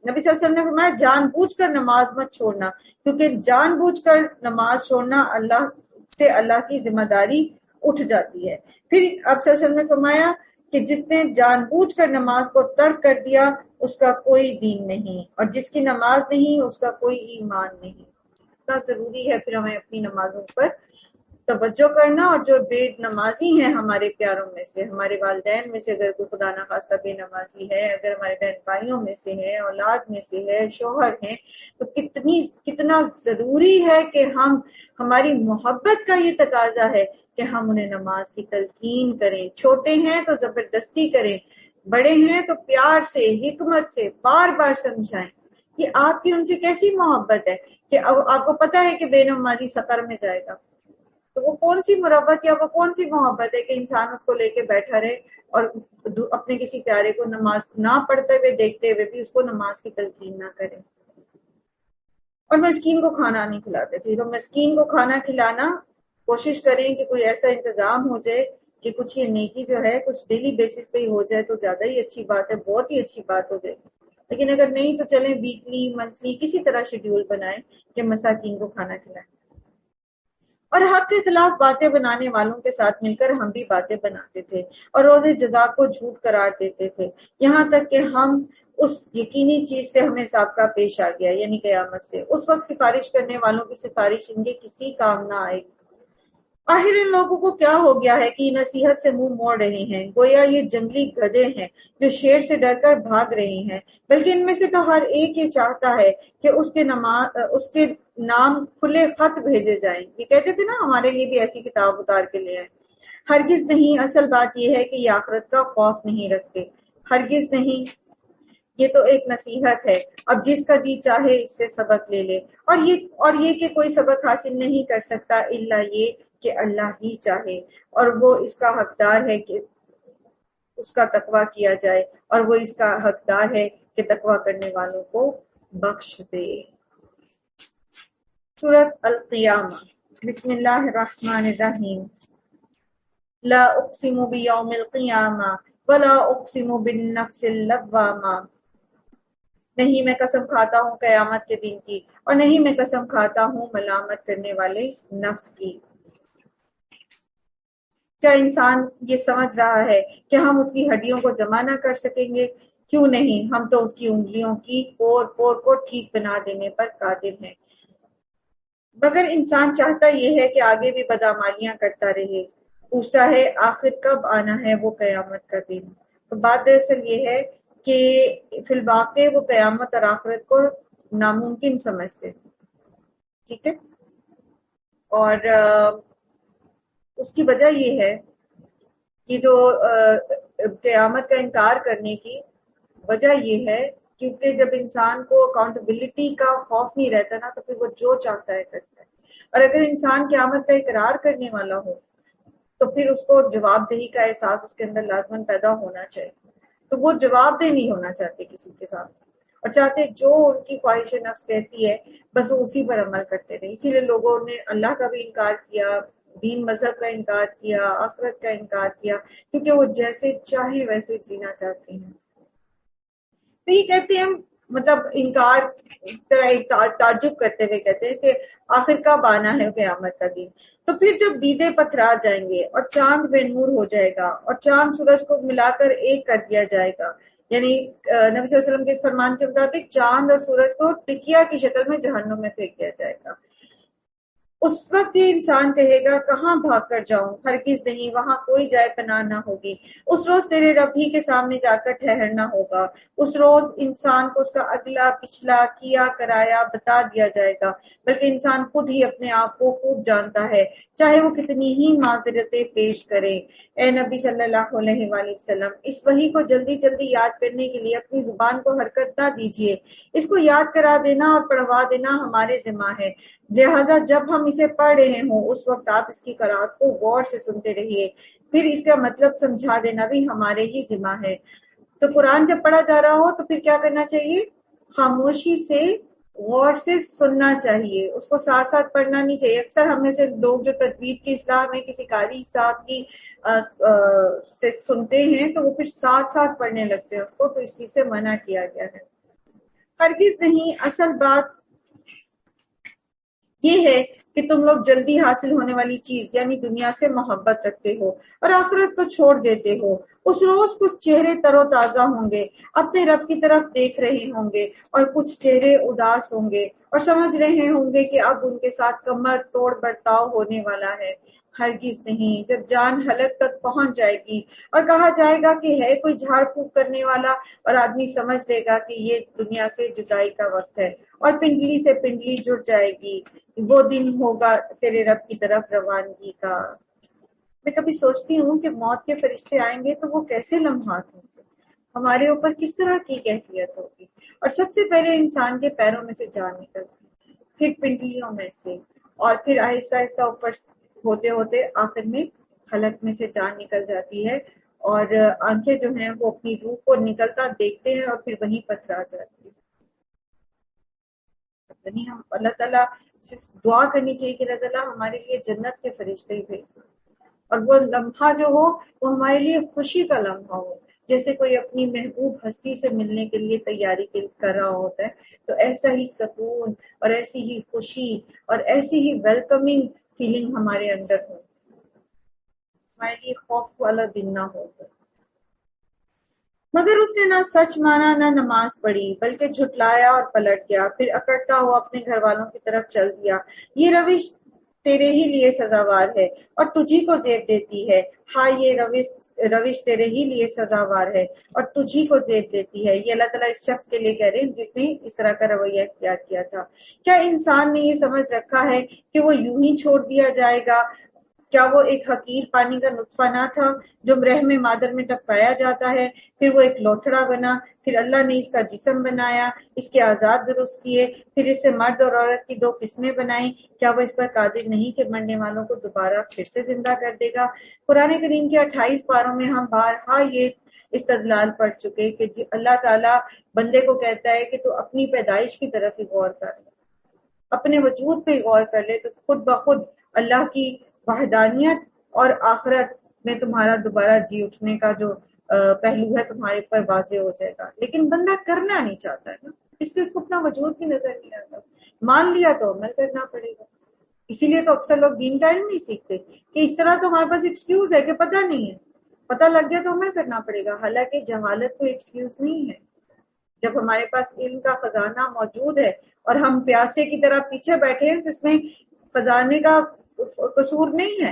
نبی صلی اللہ علیہ وسلم نے فرمایا جان بوجھ کر نماز مت چھوڑنا، کیونکہ جان بوجھ کر نماز چھوڑنا اللہ کی ذمہ داری اٹھ جاتی ہے. پھر آپ صلی اللہ علیہ وسلم نے فرمایا کہ جس نے جان بوجھ کر نماز کو ترک کر دیا اس کا کوئی دین نہیں، اور جس کی نماز نہیں اس کا کوئی ایمان نہیں. اتنا ضروری ہے پھر ہمیں اپنی نمازوں پر توجہ کرنا. اور جو بے نمازی ہیں ہمارے پیاروں میں سے، ہمارے والدین میں سے اگر کوئی خدا نخواستہ بے نمازی ہے، اگر ہمارے بہن بھائیوں میں سے ہے، اولاد میں سے ہے، شوہر ہیں، تو کتنا ضروری ہے کہ ہماری محبت کا یہ تقاضا ہے کہ ہم انہیں نماز کی تلقین کریں. چھوٹے ہیں تو زبردستی کریں، بڑے ہیں تو پیار سے حکمت سے بار بار سمجھائیں. کہ آپ کی ان سے کیسی محبت ہے کہ آپ کو پتا ہے کہ بے نمازی سقر میں جائے گا، تو وہ کون سی مربت یا وہ کون سی محبت ہے کہ انسان اس کو لے کے بیٹھا رہے اور اپنے کسی پیارے کو نماز نہ پڑھتے ہوئے دیکھتے ہوئے بھی اس کو نماز کی تلقین نہ کرے. اور مسکین کو کھانا نہیں کھلاتے تھے. تو مسکین کو کھانا کھلانا کوشش کریں کہ کوئی ایسا انتظام ہو جائے کہ کچھ یہ نیکی جو ہے کچھ ڈیلی بیسس پہ ہی ہو جائے تو زیادہ ہی اچھی بات ہے، بہت ہی اچھی بات ہو جائے. لیکن اگر نہیں تو چلیں ویکلی منتھلی کسی طرح شیڈیول بنائیں کہ مساکین کو کھانا کھلائیں. اور حق کے خلاف باتیں بنانے والوں کے ساتھ مل کر ہم بھی باتیں بناتے تھے اور روز جزا کو جھوٹ قرار دیتے تھے، یہاں تک کہ ہم اس یقینی چیز سے ہمیں سابقہ پیش آ گیا یعنی قیامت سے. اس وقت سفارش کرنے والوں کی سفارش ان کے کسی کام نہ آئے گی. آخر ان لوگوں کو کیا ہو گیا ہے کہ نصیحت سے منہ موڑ رہے ہیں، گویا یہ جنگلی گدھے ہیں جو شیر سے ڈر کر بھاگ رہے ہیں. بلکہ ان میں سے تو ہر ایک یہ چاہتا ہے کہ اس کے نام کھلے خط بھیجے جائیں. یہ کہتے تھے نا ہمارے لیے بھی ایسی کتاب اتار کے لے آئیں. ہرگز نہیں، اصل بات یہ ہے کہ یہ آخرت کا خوف نہیں رکھتے. ہرگز نہیں، یہ تو ایک نصیحت ہے. اب جس کا جی چاہے اس سے سبق لے لے. اور یہ کہ کوئی سبق حاصل نہیں کر سکتا الا یہ کہ اللہ ہی چاہے، اور وہ اس کا حقدار ہے کہ اس کا تقویٰ کیا جائے، اور وہ اس کا حقدار ہے کہ تقویٰ کرنے والوں کو بخش دے. سورۃ القیامہ. بسم اللہ الرحمن الرحیم. لا اقسم بیوم القیامہ ولا اقسم بالنفس اللوامہ. نہیں میں قسم کھاتا ہوں قیامت کے دن کی، اور نہیں میں قسم کھاتا ہوں ملامت کرنے والے نفس کی. کیا انسان یہ سمجھ رہا ہے کہ ہم اس کی ہڈیوں کو جمع نہ کر سکیں گے؟ کیوں نہیں، ہم تو اس کی انگلیوں کی پور پور کو ٹھیک بنا دینے پر قادر ہیں. مگر انسان چاہتا یہ ہے کہ آگے بھی بدعمالیاں کرتا رہے. پوچھتا ہے آخر کب آنا ہے وہ قیامت کا دن. تو بات دراصل یہ ہے کہ فی الواقع وہ قیامت اور آخرت کو ناممکن سمجھتے. ٹھیک ہے، اور اس کی وجہ یہ ہے کہ جو قیامت کا انکار کرنے کی وجہ یہ ہے کیونکہ جب انسان کو اکاؤنٹیبلٹی کا خوف نہیں رہتا نا تو پھر وہ جو چاہتا ہے کرتا ہے. اور اگر انسان قیامت کا اقرار کرنے والا ہو تو پھر اس کو جواب دہی کا احساس اس کے اندر لازماً پیدا ہونا چاہیے. تو وہ جواب دہ نہیں ہونا چاہتے کسی کے ساتھ، اور چاہتے جو ان کی خواہش نفس کہتی ہے بس وہ اسی پر عمل کرتے رہے. اسی لیے لوگوں نے اللہ کا بھی انکار کیا، دین مذہب کا انکار کیا، آخرت کا انکار کیا، کیونکہ وہ جیسے چاہے ویسے جینا چاہتے ہیں. تو یہ کہتے ہیں مطلب انکار تعجب کرتے ہوئے کہتے ہیں کہ آخر کب آنا ہے قیامت کا دن. تو پھر جب دیدے پتھرا جائیں گے اور چاند بے نور ہو جائے گا اور چاند سورج کو ملا کر ایک کر دیا جائے گا، یعنی نبی صلی اللہ علیہ وسلم کے فرمان کے مطابق چاند اور سورج کو ٹکیا کی شکل میں جہنم میں پھینک دیا جائے گا. اس وقت یہ انسان کہے گا کہاں بھاگ کر جاؤں؟ ہرگز نہیں، وہاں کوئی جائے پناہ نہ ہوگی. اس روز تیرے رب ہی کے سامنے جا کر ٹھہرنا ہوگا. اس روز انسان کو اس کا اگلا پچھلا کیا کرایا بتا دیا جائے گا، بلکہ انسان خود ہی اپنے آپ کو خوب جانتا ہے چاہے وہ کتنی ہی معذرتیں پیش کرے. اے نبی صلی اللہ علیہ وآلہ وسلم، اس وحی کو جلدی جلدی یاد کرنے کے لیے اپنی زبان کو حرکت نہ دیجیے. اس کو یاد کرا دینا اور پڑھوا دینا ہمارے ذمہ ہے، لہذا جب ہم اسے پڑھ رہے ہوں اس وقت آپ اس کی قرأت کو غور سے سنتے رہیے، پھر اس کا مطلب سمجھا دینا بھی ہمارے ہی ذمہ ہے. تو قرآن جب پڑھا جا رہا ہو تو پھر کیا کرنا چاہیے؟ خاموشی سے غور سے سننا چاہیے، اس کو ساتھ ساتھ پڑھنا نہیں چاہیے. اکثر ہم میں سے لوگ جو تجوید کی اصلاح میں کسی قاری صاحب کی سے سنتے ہیں تو وہ پھر ساتھ ساتھ پڑھنے لگتے ہیں اس کو، تو اس چیز سے منع کیا گیا ہے. ہرگز نہیں، اصل بات یہ ہے کہ تم لوگ جلدی حاصل ہونے والی چیز یعنی دنیا سے محبت رکھتے ہو اور آخرت کو چھوڑ دیتے ہو. اس روز کچھ چہرے تر و تازہ ہوں گے، اپنے رب کی طرف دیکھ رہے ہوں گے، اور کچھ چہرے اداس ہوں گے اور سمجھ رہے ہوں گے کہ اب ان کے ساتھ کمر توڑ برتاؤ ہونے والا ہے. ہرگز نہیں، جب جان حلق تک پہنچ جائے گی اور کہا جائے گا کہ ہے کوئی جھاڑ پھونک کرنے والا، اور آدمی سمجھ لے گا کہ یہ دنیا سے جدائی کا وقت ہے اور پنڈلی سے پنڈلی جڑ جائے گی، وہ دن ہوگا تیرے رب کی طرف روانگی کا. میں کبھی سوچتی ہوں کہ موت کے فرشتے آئیں گے تو وہ کیسے لمحات ہوں گے، ہمارے اوپر کس طرح کی کیفیت ہوگی۔ اور سب سے پہلے انسان کے پیروں میں سے جان نکلتی، پھر پنڈلیوں میں سے، اور پھر آہستہ آہستہ اوپر ہوتے ہوتے آخر میں حلق میں سے جان نکل جاتی ہے، اور آنکھیں جو ہیں وہ اپنی روح کو نکلتا دیکھتے ہیں اور پھر وہیں پتھرا جاتی ہے۔ یعنی ہم اللہ تعالیٰ سے دعا کرنی چاہیے کہ اللہ تعالیٰ ہمارے لیے جنت کے فرشتے ہی بھیج دیں، اور وہ لمحہ جو ہو وہ ہمارے لیے خوشی کا لمحہ ہو، جیسے کوئی اپنی محبوب ہستی سے ملنے کے لیے تیاری کر رہا ہوتا ہے، تو ایسا ہی سکون اور ایسی ہی خوشی اور ایسی ہی ویلکمنگ فیلنگ ہمارے اندر ہو، ہمارے لیے خوف والا دن نہ ہو۔ مگر اس نے نہ سچ مانا نہ نماز پڑھی، بلکہ جھٹلایا اور پلٹ گیا، پھر اکڑتا ہوا اپنے گھر والوں کی طرف چل دیا۔ یہ روش تیرے ہی لیے سزاوار ہے اور تجھی کو زیب دیتی ہے، ہاں یہ روش تیرے ہی لیے سزاوار ہے اور تجھی کو زیب دیتی ہے۔ یہ اللہ تعالیٰ اس شخص کے لیے کہہ رہے ہیں جس نے اس طرح کا رویہ اختیار کیا تھا۔ کیا انسان نے یہ سمجھ رکھا ہے کہ وہ یوں ہی چھوڑ دیا جائے گا؟ کیا وہ ایک حقیر پانی کا نطفہ نہ تھا جو رحم مادر میں ٹپکایا جاتا ہے، پھر وہ ایک لوتھڑا بنا، پھر اللہ نے اس کا جسم بنایا، اس کے اعضاء درست کیے، پھر اس سے مرد اور عورت کی دو قسمیں بنائیں۔ کیا وہ اس پر قادر نہیں کہ مرنے والوں کو دوبارہ پھر سے زندہ کر دے گا؟ قرآن کریم کے 28 پاروں میں ہم بارہا یہ استدلال پڑھ چکے کہ اللہ تعالیٰ بندے کو کہتا ہے کہ تو اپنی پیدائش کی طرف ہی غور کر لے، اپنے وجود پہ غور کر لے، تو خود بخود اللہ کی وحدانیت اور آخرت میں تمہارا دوبارہ جی اٹھنے کا جو پہلو ہے تمہارے پر واضح ہو جائے گا۔ لیکن بندہ کرنا نہیں چاہتا ہے نا، اس لیے اس کو اپنا وجود بھی نظر نہیں آتا، مان لیا تو عمل کرنا پڑے گا۔ اسی لیے تو اکثر لوگ دین کا علم نہیں سیکھتے کہ اس طرح تو ہمارے پاس ایکسکیوز ہے کہ پتہ نہیں ہے، پتہ لگ گیا تو عمل کرنا پڑے گا، حالانکہ جہالت کوئی ایکسکیوز نہیں ہے۔ جب ہمارے پاس علم کا خزانہ موجود ہے اور ہم پیاسے کی طرح پیچھے بیٹھے ہیں تو اس میں خزانے کا قصور نہیں ہے،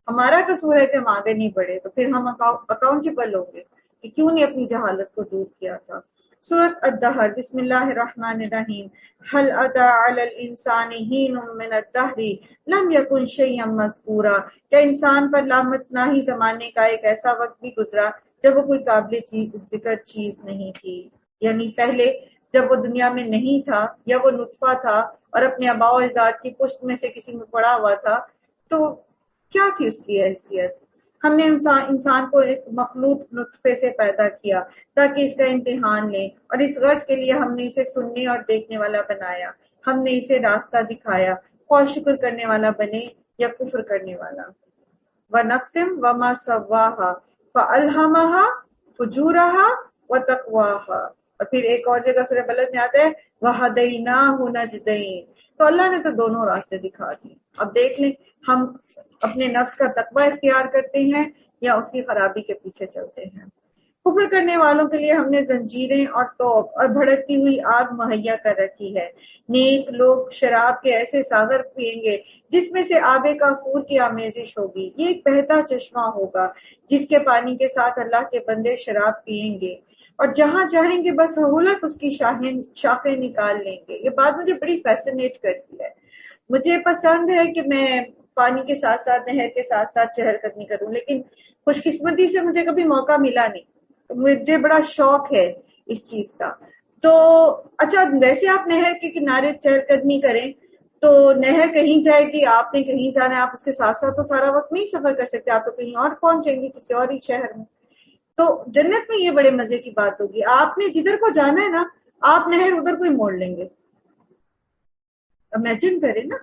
ہمارا قصور ہے کہ ہم آگے نہیں بڑھے، تو پھر ہم اکاؤنٹیبل ہوں گے کہ کیوں نہیں اپنی جہالت کو دور کیا تھا۔ سورۃ الدہر، بسم اللہ الرحمن الرحیم۔ هل اتى على الانسان حين من الدهر لم يكن شيئا مذکورا، کیا انسان پر لامت نہ ہی زمانے کا ایک ایسا وقت بھی گزرا جب وہ کوئی قابل ذکر چیز نہیں تھی، یعنی پہلے جب وہ دنیا میں نہیں تھا یا وہ نطفہ تھا اور اپنے آباء و اجداد کی پشت میں سے کسی میں پڑا ہوا تھا، تو کیا تھی اس کی حیثیت؟ ہم نے انسان کو ایک مخلوط نطفے سے پیدا کیا تاکہ اس کا امتحان لیں، اور اس غرض کے لیے ہم نے اسے سننے اور دیکھنے والا بنایا، ہم نے اسے راستہ دکھایا، خواہ شکر کرنے والا بنے یا کفر کرنے والا۔ وَنَفْسٍ وَمَا سَوَّاهَا فَأَلْهَمَهَا فُجُورَهَا وَتَقْوَاهَا، اور پھر ایک اور جگہ سورہ بلد میں آتا ہے وَهَدَيْنَاهُ النَّجْدَيْنِ، تو اللہ نے تو دونوں راستے دکھا دیے۔ اب دیکھ لیں ہم اپنے نفس کا تقوی اختیار کرتے ہیں یا اس کی خرابی کے پیچھے چلتے ہیں۔ کفر کرنے والوں کے لیے ہم نے زنجیریں اور توپ اور بھڑکتی ہوئی آگ مہیا کر رکھی ہے۔ نیک لوگ شراب کے ایسے ساغر پئیں گے جس میں سے آب کافور کی آمیزش ہوگی، یہ ایک بہتا چشمہ ہوگا جس کے پانی کے ساتھ اللہ کے بندے شراب پئیں گے، اور جہاں چاہیں گے بس سہولت اس کی شاخیں نکال لیں گے۔ یہ بات مجھے بڑی فیسنیٹ کرتی ہے۔ مجھے پسند ہے کہ میں پانی کے ساتھ ساتھ نہر کے ساتھ ساتھ چہل قدمی کروں، لیکن خوش قسمتی سے مجھے کبھی موقع ملا نہیں، مجھے بڑا شوق ہے اس چیز کا۔ تو اچھا، ویسے آپ نہر کے کنارے چہل قدمی کریں تو نہر کہیں جائے گی، آپ نے کہیں جانا ہے، آپ اس کے ساتھ ساتھ تو سارا وقت نہیں سفر کر سکتے، آپ تو کہیں اور پہنچیں گے کسی اور ہی شہر میں۔ تو جنت میں یہ بڑے مزے کی بات ہوگی، آپ نے جدھر کو جانا ہے نا، آپ نہر ادھر کو ہی موڑ لیں گے۔ امیجن کریں نا،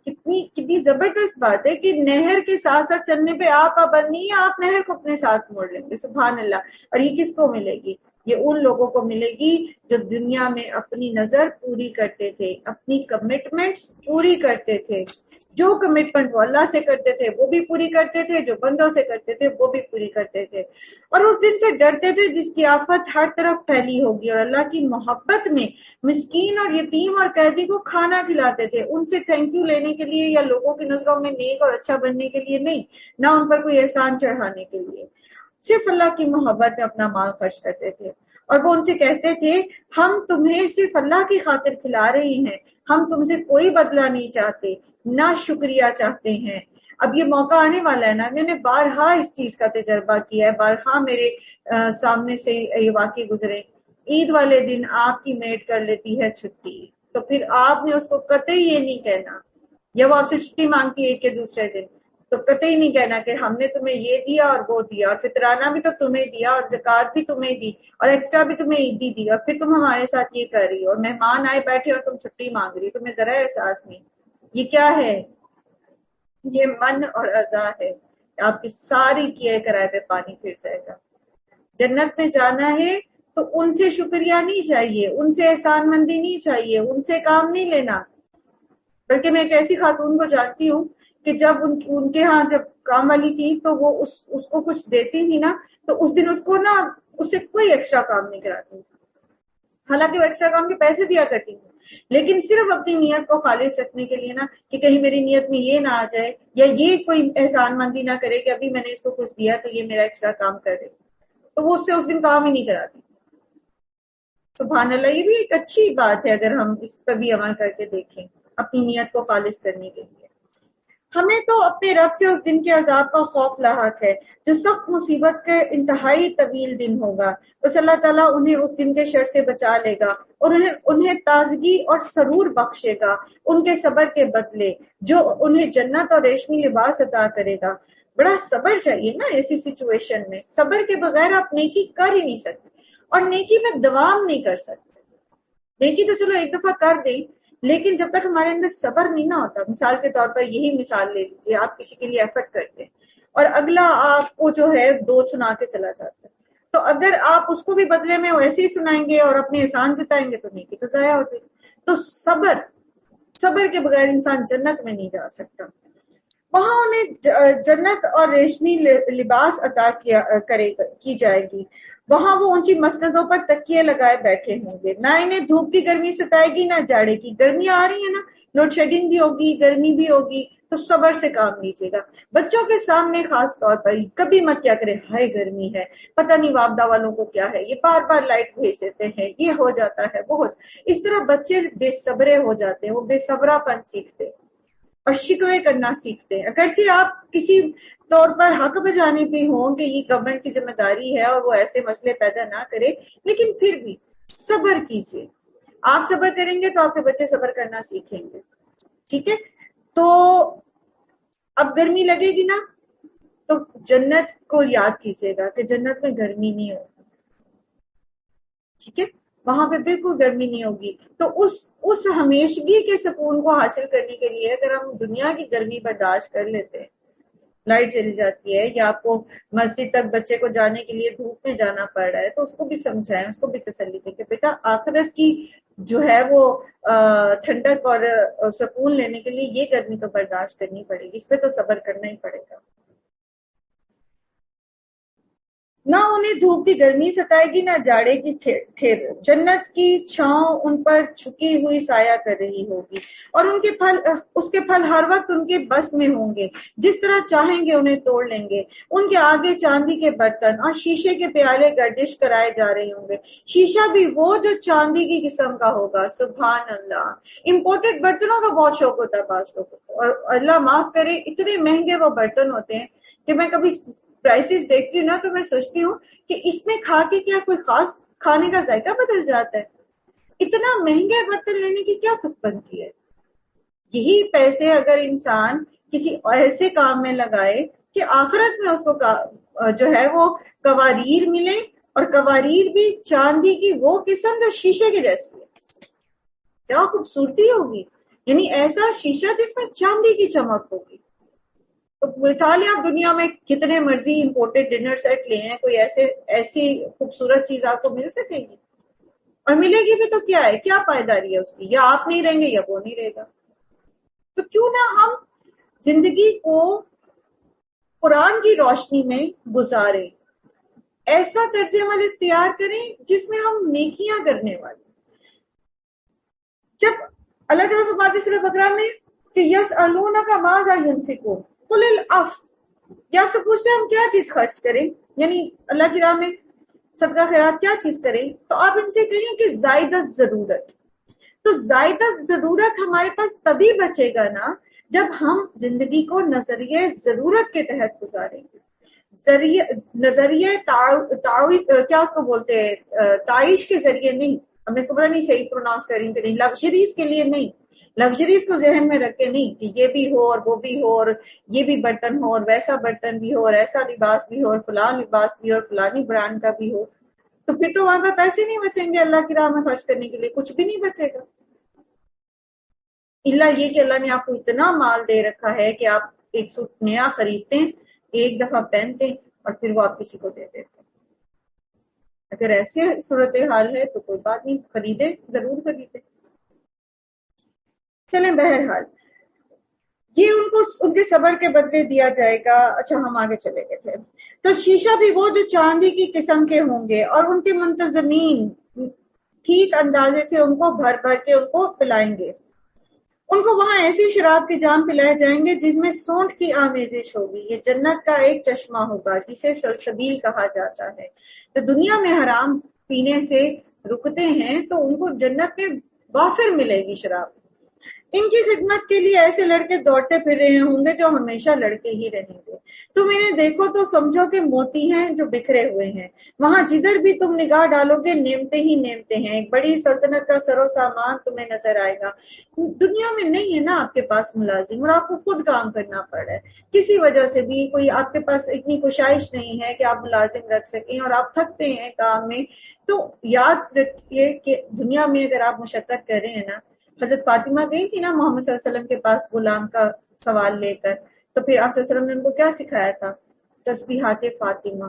کتنی زبردست بات ہے کہ نہر کے ساتھ ساتھ چلنے پہ آپ پابند نہیں ہے، آپ نہر کو اپنے ساتھ موڑ لیں گے۔ سبحان اللہ۔ اور یہ کس کو ملے گی؟ یہ ان لوگوں کو ملے گی جو دنیا میں اپنی نظر پوری کرتے تھے، اپنی کمٹمنٹس پوری کرتے تھے، جو کمٹمنٹ وہ اللہ سے کرتے تھے وہ بھی پوری کرتے تھے، جو بندوں سے کرتے تھے وہ بھی پوری کرتے تھے، اور اس دن سے ڈرتے تھے جس کی آفت ہر طرف پھیلی ہوگی، اور اللہ کی محبت میں مسکین اور یتیم اور قیدی کو کھانا کھلاتے تھے، ان سے تھینک یو لینے کے لیے یا لوگوں کی نظروں میں نیک اور اچھا بننے کے لیے نہیں، نہ ان پر کوئی احسان چڑھانے کے لیے، صرف اللہ کی محبت میں اپنا مال خرچ کرتے تھے۔ اور وہ ان سے کہتے تھے ہم تمہیں صرف اللہ کی خاطر کھلا رہے ہیں، ہم تم سے کوئی بدلہ نہیں چاہتے، نہ شکریہ چاہتے ہیں، اب یہ موقع آنے والا ہے نا، میں نے بارہا اس چیز کا تجربہ کیا ہے، بارہا میرے سامنے سے یہ واقعے گزرے. عید والے دن آپ کی میڈ کر لیتی ہے چھٹی، تو پھر آپ نے اس کو قطعی یہ نہیں کہنا، یا وہ آپ سے چھٹی مانگتی ہے ایک کے دوسرے دن، تو قطعی نہیں کہنا کہ ہم نے تمہیں یہ دیا اور وہ دیا، اور فطرانہ بھی تو تمہیں دیا اور زکوٰۃ بھی تمہیں دی اور ایکسٹرا بھی تمہیں عیدی دی، اور پھر تم ہمارے ساتھ یہ کر رہی ہو، اور مہمان آئے بیٹھے اور تم چھٹی مانگ رہی ہو، تمہیں ذرا احساس نہیں. یہ کیا ہے؟ یہ من اور اذا ہے. آپ کی ساری کیے کرائے پہ پانی پھر جائے گا. جنت میں جانا ہے تو ان سے شکریہ نہیں چاہیے، ان سے احسان مندی نہیں چاہیے، ان سے کام نہیں لینا. بلکہ میں ایک ایسی خاتون کو جانتی ہوں کہ جب ان کے ہاں جب کام والی تھی تو وہ اس کو کچھ دیتی تھی نا، تو اس دن اس کو نا اس سے کوئی ایکسٹرا کام نہیں کراتی، حالانکہ وہ ایکسٹرا کام کے پیسے دیا کرتی تھی، لیکن صرف اپنی نیت کو خالص رکھنے کے لیے نا، کہ کہیں میری نیت میں یہ نہ آ جائے یا یہ کوئی احسان مندی نہ کرے کہ ابھی میں نے اس کو کچھ دیا تو یہ میرا ایکسٹرا کام کر رہے، تو وہ اس سے اس دن کام ہی نہیں کراتی. سبحان اللہ، یہ بھی ایک اچھی بات ہے اگر ہم اس پر بھی عمل کر کے دیکھیں اپنی نیت کو خالص کرنے کے لیے. ہمیں تو اپنے رب سے اس دن کے عذاب کا خوف لاحق ہے جو سخت مصیبت کے انتہائی طویل دن ہوگا. بس اللہ تعالیٰ انہیں اس دن کے شر سے بچا لے گا اور انہیں تازگی اور سرور بخشے گا ان کے صبر کے بدلے، جو انہیں جنت اور ریشمی لباس عطا کرے گا. بڑا صبر چاہیے نا ایسی سچویشن میں. صبر کے بغیر آپ نیکی کر ہی نہیں سکتے، اور نیکی میں دوام نہیں کر سکتے. نیکی تو چلو ایک دفعہ کر دیں، لیکن جب تک ہمارے اندر صبر نہیں نہ ہوتا. مثال کے طور پر یہی مثال لے لیجیے، آپ کسی کے لیے ایفرٹ کرتے ہیں اور اگلا آپ کو جو ہے دو سنا کے چلا جاتا ہے، تو اگر آپ اس کو بھی بدلے میں ویسے ہی سنائیں گے اور اپنے احسان جتائیں گے تو نیکی تو ضائع ہو جائے گی. تو صبر کے بغیر انسان جنت میں نہیں جا سکتا. وہاں انہیں جنت اور ریشمی لباس عطا کی جائے گی. وہاں وہ اونچی مسندوں پر تکیے لگائے بیٹھے ہوں گے. نہ انہیں دھوپ کی گرمی ستائے گی نہ جاڑے کی. گرمیاں آ رہی ہیں نا، لوڈ شیڈنگ بھی ہوگی، گرمی بھی ہوگی، تو صبر سے کام لیجیے گا. بچوں کے سامنے خاص طور پر کبھی مت کیا کرے ہائے گرمی ہے، پتہ نہیں واپدہ والوں کو کیا ہے، یہ بار بار لائٹ بھیج دیتے ہیں، یہ ہو جاتا ہے بہت. اس طرح بچے بے صبرے ہو جاتے ہیں، وہ بے صبرا پن سیکھتے اور شکوے کرنا سیکھتے ہیں. اگرچہ آپ کسی طور پر حق بجانے پہ ہوں کہ یہ گورنمنٹ کی ذمہ داری ہے اور وہ ایسے مسئلے پیدا نہ کرے، لیکن پھر بھی صبر کیجیے. آپ صبر کریں گے تو آپ کے بچے صبر کرنا سیکھیں گے. ٹھیک ہے؟ تو اب گرمی لگے گی نا تو جنت کو یاد کیجیے گا کہ جنت میں گرمی نہیں ہوگی. ٹھیک ہے؟ وہاں پہ بالکل گرمی نہیں ہوگی. تو اس ہمیشگی کے سکون کو حاصل کرنے کے لیے اگر ہم دنیا کی گرمی برداشت کر لیتے ہیں، لائٹ چلی جاتی ہے یا آپ کو مسجد تک بچے کو جانے کے لیے دھوپ میں جانا پڑ رہا ہے، تو اس کو بھی سمجھائیں، اس کو بھی تسلی دیں کہ بیٹا آخرت کی جو ہے وہ ٹھنڈک اور سکون لینے کے لیے یہ گرمی تو برداشت کرنی پڑے گی، اس پہ تو صبر کرنا ہی پڑے گا. نہ انہیں دھوپ کی گرمی ستائے گی نہ جاڑے کی ٹھیر. جنت کی چھاؤں ان پر چھکی ہوئی سایہ کر رہی ہوگی اور اس کے پھل ہر وقت ان کے بس میں ہوں گے. جس طرح چاہیں گے انہیں توڑ لیں گے. ان کے آگے چاندی کے برتن اور شیشے کے پیالے گردش کرائے جا رہے ہوں گے. شیشہ بھی وہ جو چاندی کی قسم کا ہوگا. سبحان اللہ. امپورٹڈ برتنوں کا بہت شوق ہوتا ہے بعض لوگوں کو، اور اللہ معاف کرے اتنے مہنگے وہ برتن ہوتے ہیں کہ میں کبھی پرائسز دیکھتی ہوں نا تو میں سوچتی ہوں کہ اس میں کھا کے کیا کوئی خاص کھانے کا ذائقہ بدل جاتا ہے. اتنا مہنگے برتن لینے کی کیا تک بنتی ہے. یہی پیسے اگر انسان کسی ایسے کام میں لگائے کہ آخرت میں اس کو جو ہے وہ قواریر ملے، اور قواریر بھی چاندی کی وہ قسم جو شیشے کے جیسی ہے، کیا خوبصورتی ہوگی. یعنی ایسا شیشہ جس میں چاندی کی چمک ہوگی. تو بٹھا لیں آپ دنیا میں کتنے مرضی امپورٹڈ ڈنر سیٹ لے ہیں، کوئی ایسی خوبصورت چیز آپ کو مل سکے گی؟ اور ملے گی بھی تو کیا ہے، کیا پائیداری ہے اس کی؟ یا آپ نہیں رہیں گے یا وہ نہیں رہے گا. تو کیوں نہ ہم زندگی کو قرآن کی روشنی میں گزاریں، ایسا طرز عمل اختیار کریں جس میں ہم نیکیاں کرنے والے. جب اللہ تعالیٰ فرماتے سورہ بقرہ میں کہ یسألونک ماذا ينفقون قل العفو، یا آپ سے پوچھتے ہیں ہم کیا چیز خرچ کریں، یعنی اللہ کی راہ میں صدقہ خیرات کیا چیز کریں، تو آپ ان سے کہیں کہ زائدہ ضرورت. تو زائدہ ضرورت ہمارے پاس تبھی بچے گا نا جب ہم زندگی کو نظریہ ضرورت کے تحت گزاریں گے، نظریہ کیا اس کو بولتے ہیں، تعیش کے ذریعے نہیں، اب میں اس کو پتہ نہیں صحیح پروناؤنس کر رہی ہوں کہ نہیں، لگژریز کے لیے نہیں، لگژریز کو ذہن میں رکھ کے نہیں کہ یہ بھی ہو اور وہ بھی ہو اور یہ بھی برتن ہو اور ویسا برتن بھی ہو اور ایسا لباس بھی ہو اور فلاں لباس بھی ہو اور فلانی برانڈ کا بھی ہو، تو پھر تو وہاں پہ پیسے نہیں بچیں گے اللہ کی راہ میں خرچ کرنے کے لیے، کچھ بھی نہیں بچے گا، اللہ یہ کہ اللہ نے آپ کو اتنا مال دے رکھا ہے کہ آپ ایک سوٹ نیا خریدتے ہیں، ایک دفعہ پہنتے ہیں اور پھر وہ آپ کسی کو دے دیتے ہیں۔ اگر ایسے صورتحال ہے تو کوئی بات نہیں، خریدے، ضرور خریدے۔ چلیں بہرحال یہ ان کو ان کے صبر کے بدلے دیا جائے گا۔ اچھا ہم آگے چلے گئے تھے، تو شیشہ بھی وہ جو چاندی کی قسم کے ہوں گے اور ان کے منتظمین ٹھیک اندازے سے ان کو بھر بھر کے ان کو پلائیں گے، ان کو وہاں ایسی شراب کے جام پلائے جائیں گے جس میں سونڈ کی آمیزش ہوگی، یہ جنت کا ایک چشمہ ہوگا جسے سلسبیل کہا جاتا ہے۔ تو دنیا میں حرام پینے سے رکتے ہیں تو ان کو جنت میں وافر ملے گی شراب۔ ان کی خدمت کے لیے ایسے لڑکے دوڑتے پھر رہے ہوں گے جو ہمیشہ لڑکے ہی رہیں گے۔ تم انہیں دیکھو تو سمجھو کہ موتی ہیں جو بکھرے ہوئے ہیں، وہاں جدھر بھی تم نگاہ ڈالو گے نعمتیں ہی نعمتیں ہیں، ایک بڑی سلطنت کا سر و سامان تمہیں نظر آئے گا۔ دنیا میں نہیں ہے نا آپ کے پاس ملازم اور آپ کو خود کام کرنا پڑ رہا ہے، کسی وجہ سے بھی کوئی آپ کے پاس اتنی گشائش نہیں ہے کہ آپ ملازم رکھ سکیں اور آپ تھکتے ہیں کام میں، تو یاد رکھیے کہ دنیا میں اگر آپ مشقت کر رہے ہیں نا، حضرت فاطمہ گئی تھی نا محمد صلی اللہ علیہ وسلم کے پاس غلام کا سوال لے کر، تو پھر آپ صلی اللہ علیہ وسلم نے ان کو کیا سکھایا تھا؟ تسبیحات فاطمہ،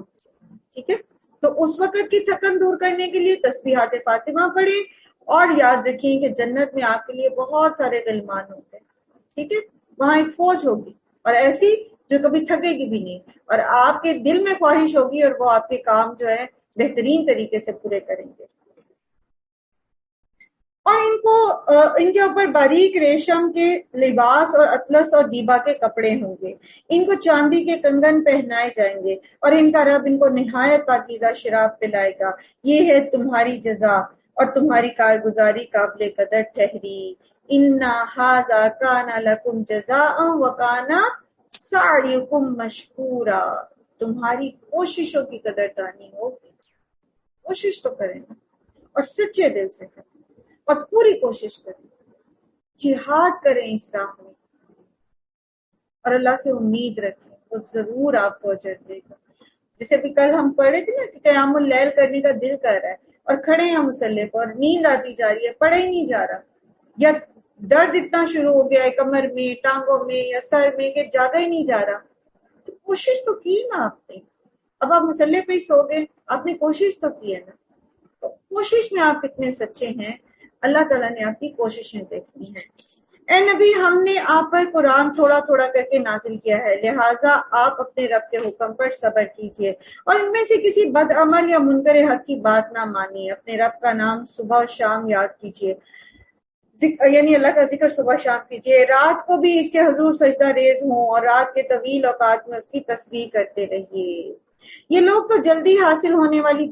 ٹھیک ہے؟ تو اس وقت کی تھکن دور کرنے کے لیے تسبیحات فاطمہ پڑھیں اور یاد رکھیں کہ جنت میں آپ کے لیے بہت سارے غلمان ہوتے ہیں، ٹھیک ہے؟ وہاں ایک فوج ہوگی اور ایسی جو کبھی تھکے گی بھی نہیں، اور آپ کے دل میں خواہش ہوگی اور وہ آپ کے کام جو ہے بہترین طریقے سے پورے کریں گے۔ اور ان کے اوپر باریک ریشم کے لباس اور اطلس اور دیبا کے کپڑے ہوں گے، ان کو چاندی کے کنگن پہنائے جائیں گے اور ان کا رب ان کو نہایت پاکیزہ شراب پلائے گا، یہ ہے تمہاری جزا اور تمہاری کارگزاری قابل قدر ٹھہری۔ انا ھذا کان لکم جزاء وکان سعیکم مشکورا، تمہاری کوششوں کی قدردانی ہوگی، کوشش تو کریں اور سچے دل سے کریں اور پوری کوشش کریں، جہاد کریں اس راہ میں اور اللہ سے امید رکھیں، وہ ضرور آپ کو اجر دے گا۔ جیسے بھی کل ہم پڑھے تھے نا کہ قیام اللیل کرنے کا دل کر رہا ہے اور کھڑے ہیں مصلی پر اور نیند آتی جا رہی ہے، پڑھا ہی نہیں جا رہا، یا درد اتنا شروع ہو گیا ہے کمر میں، ٹانگوں میں یا سر میں کہ جاگا ہی نہیں جا رہا، تو کوشش تو کی نا آپ نے، اب آپ مصلی پہ ہی سو گئے، آپ نے کوشش تو کی ہے نا، تو کوشش میں آپ کتنے سچے ہیں، اللہ تعالیٰ نے آپ کی کوششیں دیکھنی ہیں۔ اے نبی ہم نے آپ پر قرآن تھوڑا تھوڑا کر کے نازل کیا ہے، لہٰذا آپ اپنے رب کے حکم پر صبر کیجئے اور ان میں سے کسی بد عمل یا منکر حق کی بات نہ مانیے، اپنے رب کا نام صبح و شام یاد کیجئے، یعنی اللہ کا ذکر صبح شام کیجئے، رات کو بھی اس کے حضور سجدہ ریز ہوں اور رات کے طویل اوقات میں اس کی تسبیح کرتے رہیے۔ یہ لوگ تو جلدی حاصل ہونے والی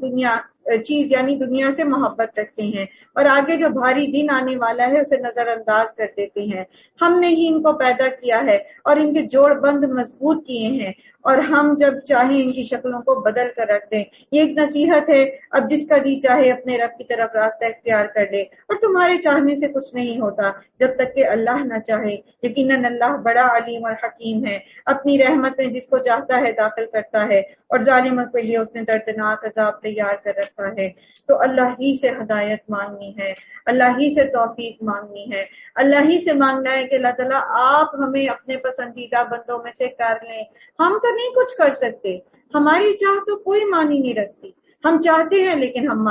چیز یعنی دنیا سے محبت رکھتے ہیں اور آگے جو بھاری دن آنے والا ہے اسے نظر انداز کر دیتے ہیں۔ ہم نے ہی ان کو پیدا کیا ہے اور ان کے جوڑ بند مضبوط کیے ہیں اور ہم جب چاہیں ان کی شکلوں کو بدل کر رکھ دیں، یہ ایک نصیحت ہے، اب جس کا جی چاہے اپنے رب کی طرف راستہ اختیار کر لے، اور تمہارے چاہنے سے کچھ نہیں ہوتا جب تک کہ اللہ نہ چاہے، یقیناً اللہ بڑا علیم اور حکیم ہے، اپنی رحمت میں جس کو چاہتا ہے داخل کرتا ہے اور ظالموں کے لیے اس نے دردناک عذاب تیار کر رکھا ہے۔ تو اللہ ہی سے ہدایت مانگنی ہے، اللہ ہی سے توفیق مانگنی ہے، اللہ ہی سے مانگنا ہے کہ اللہ تعالیٰ آپ ہمیں اپنے پسندیدہ بندوں میں سے کر لیں۔ ہم تو نہیں کچھ کر سکتے، ہماری چاہ تو کوئی معنی نہیں رکھتی، ہم چاہتے ہیں لیکن ہم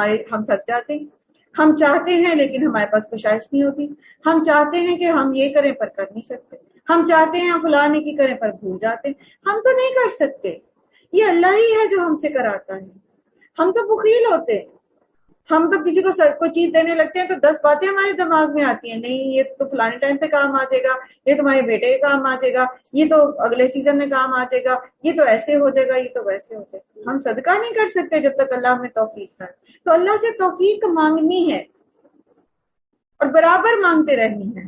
تھک جاتے ہیں، ہم چاہتے ہیں لیکن ہمارے پاس گشائش نہیں ہوتی، ہم چاہتے ہیں کہ ہم یہ کریں پر کر نہیں سکتے، ہم چاہتے ہیں ہم فلانے کی کریں پر بھول جاتے ہیں، ہم تو نہیں کر سکتے، یہ اللہ ہی ہے جو ہم سے کراتا ہے۔ ہم تو بخیل ہوتے ہیں، ہم تو کسی کو کوئی چیز دینے لگتے ہیں تو 10 باتیں ہمارے دماغ میں آتی ہیں، نہیں یہ تو فلانے ٹائم پہ کام آ جائے گا، یہ تمہارے بیٹے کے کام آ جائے گا، یہ تو اگلے سیزن میں کام آ جائے گا، یہ تو ایسے ہو جائے گا، یہ تو ویسے ہو جائے گا۔ ہم صدقہ نہیں کر سکتے جب تک اللہ ہمیں توفیق نہ دے، تو اللہ سے توفیق مانگنی ہے اور برابر مانگتے رہنی ہے۔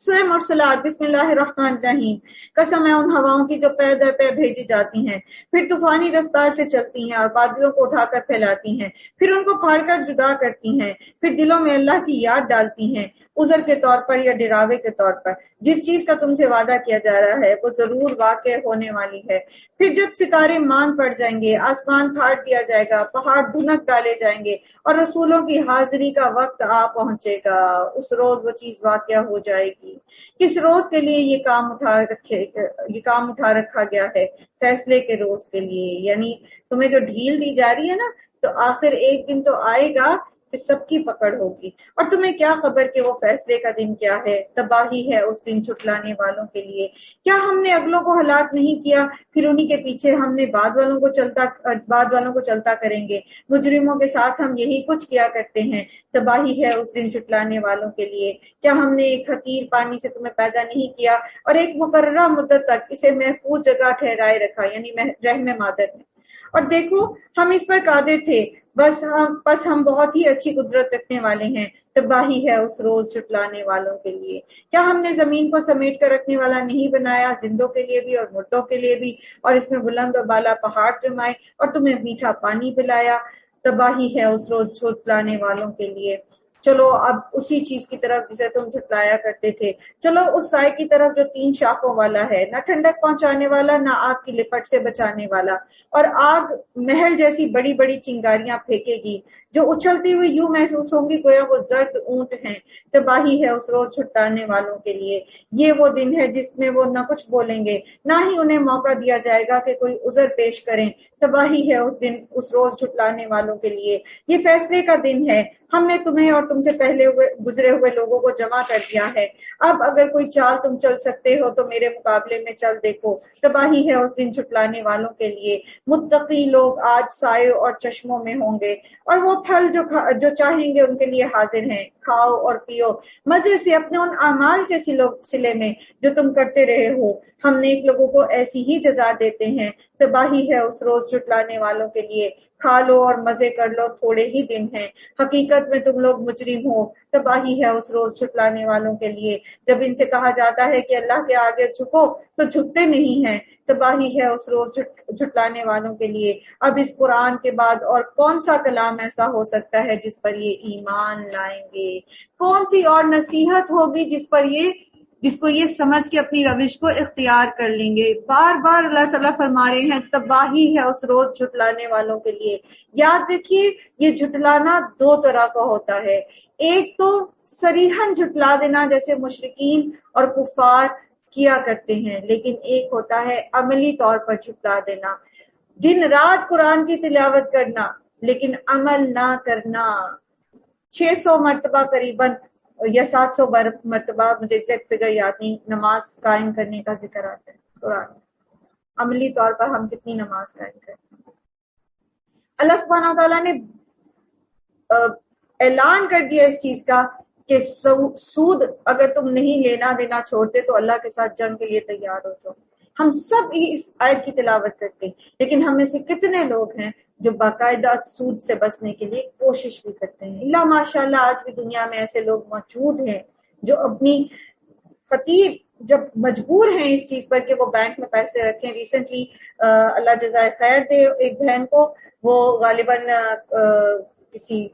سورہ مرسلات بسم اللہ الرحمن الرحیم، قسم ہے ان ہواؤں کی جو پے در پے بھیجی جاتی ہیں، پھر طوفانی رفتار سے چلتی ہیں اور بادلوں کو اٹھا کر پھیلاتی ہیں، پھر ان کو پھاڑ کر جدا کرتی ہیں، پھر دلوں میں اللہ کی یاد ڈالتی ہیں، عذر کے طور پر یا ڈراوے کے طور پر۔ جس چیز کا تم سے وعدہ کیا جا رہا ہے وہ ضرور واقع ہونے والی ہے۔ پھر جب ستارے مان پڑ جائیں گے، آسمان پھاڑ دیا جائے گا، پہاڑ دھنک ڈالے جائیں گے اور رسولوں کی حاضری کا وقت آ پہنچے گا، اس روز وہ چیز واقع ہو جائے گی۔ کس روز کے لیے یہ کام اٹھا رکھا گیا ہے؟ فیصلے کے روز کے لیے، یعنی تمہیں جو ڈھیل دی جا رہی ہے نا، تو آخر ایک دن تو آئے گا کہ سب کی پکڑ ہوگی۔ اور تمہیں کیا خبر کہ وہ فیصلے کا دن کیا ہے؟ تباہی ہے اس دن جھٹلانے والوں کے لیے۔ کیا ہم نے اگلوں کو ہلاک نہیں کیا، پھر انہی کے پیچھے ہم نے بعد والوں کو چلتا کریں گے۔ مجرموں کے ساتھ ہم یہی کچھ کیا کرتے ہیں۔ تباہی ہے اس دن جھٹلانے والوں کے لیے۔ کیا ہم نے ایک حقیر پانی سے تمہیں پیدا نہیں کیا اور ایک مقررہ مدت تک اسے محفوظ جگہ ٹھہرائے رکھا، یعنی رحم مادر میں؟ اور دیکھو ہم اس پر قادر تھے، بس ہم بہت ہی اچھی قدرت رکھنے والے ہیں۔ تباہی ہے اس روز جھٹلانے والوں کے لیے۔ کیا ہم نے زمین کو سمیٹ کر رکھنے والا نہیں بنایا، زندوں کے لیے بھی اور مردوں کے لیے بھی، اور اس میں بلند اور بالا پہاڑ جمائے اور تمہیں میٹھا پانی پلایا؟ تباہی ہے اس روز جھٹلانے والوں کے لیے۔ چلو اب اسی چیز کی طرف جسے تم جھٹلایا کرتے تھے، چلو اس سائے کی طرف جو 3 شاخوں والا ہے، نہ ٹھنڈک پہنچانے والا، نہ آگ کی لپٹ سے بچانے والا۔ اور آگ محل جیسی بڑی بڑی چنگاریاں پھینکے گی جو اچھلتی ہوئی یوں محسوس ہوں گی گویا وہ زرد اونٹ ہیں۔ تباہی ہے اس روز جھٹلانے والوں کے لیے۔ یہ وہ دن ہے جس میں وہ نہ کچھ بولیں گے، نہ ہی انہیں موقع دیا جائے گا کہ کوئی عذر پیش کریں۔ تباہی ہے اس روز جھٹلانے والوں کے لیے۔ یہ فیصلے کا دن ہے۔ ہم نے تمہیں اور تم سے پہلے گزرے ہوئے لوگوں کو جمع کر دیا ہے۔ اب اگر کوئی چال تم چل سکتے ہو تو میرے مقابلے میں چل دیکھو۔ تباہی ہے اس دن جھٹلانے والوں کے لیے۔ متقی لوگ آج سایوں اور چشموں میں ہوں گے، اور وہ پھل جو چاہیں گے ان کے لیے حاضر ہیں۔ کھاؤ اور پیو مزے سے اپنے ان اعمال کے صلے میں جو تم کرتے رہے ہو۔ ہم نیک لوگوں کو ایسی ہی جزا دیتے ہیں۔ تباہی ہے اس روز جھٹلانے والوں کے لیے۔ کھا لو اور مزے کر لو، تھوڑے ہی دن ہیں، حقیقت میں تم لوگ مجرم ہو۔ تباہی ہے اس روز جھٹلانے والوں کے لیے۔ جب ان سے کہا جاتا ہے کہ اللہ کے آگے جھکو تو جھکتے نہیں ہیں۔ تباہی ہے اس روز جھٹلانے والوں کے لیے۔ اب اس قرآن کے بعد اور کون سا کلام ایسا ہو سکتا ہے جس پر یہ ایمان لائیں گے؟ کون سی اور نصیحت ہوگی جس کو یہ سمجھ کے اپنی روش کو اختیار کر لیں گے؟ بار بار اللہ تعالیٰ فرما رہے ہیں تباہی ہے اس روز جھٹلانے والوں کے لیے۔ یاد رکھیے یہ جھٹلانا 2 طرح کا ہوتا ہے۔ ایک تو صریحاً جھٹلا دینا جیسے مشرکین اور کفار کیا کرتے ہیں، لیکن ایک ہوتا ہے عملی طور پر جھٹلا دینا، دن رات قرآن کی تلاوت کرنا لیکن عمل نہ کرنا۔ 600 مرتبہ قریباً یا 700 مرتبہ، مجھے ایگزیکٹ فگر یاد نہیں، نماز قائم کرنے کا ذکر آتا ہے قرآن۔ عملی طور پر ہم کتنی نماز قائم کرتے ہیں؟ اللہ سبحانہ تعالیٰ نے اعلان کر دیا اس چیز کا کہ سود اگر تم نہیں لینا دینا چھوڑتے تو اللہ کے ساتھ جنگ کے لیے تیار ہو جاؤ۔ ہم سب ہی اس آیت کی تلاوت کرتے ہیں، لیکن ہم میں سے کتنے لوگ ہیں جو باقاعدہ سود سے بچنے کے لیے کوشش بھی کرتے ہیں؟ اللہ ماشاء اللہ آج بھی دنیا میں ایسے لوگ موجود ہیں جو اپنی خطیب جب مجبور ہیں اس چیز پر کہ وہ بینک میں پیسے رکھیں۔ ریسنٹلی اللہ جزائے خیر دے ایک بہن کو، وہ غالباً کسی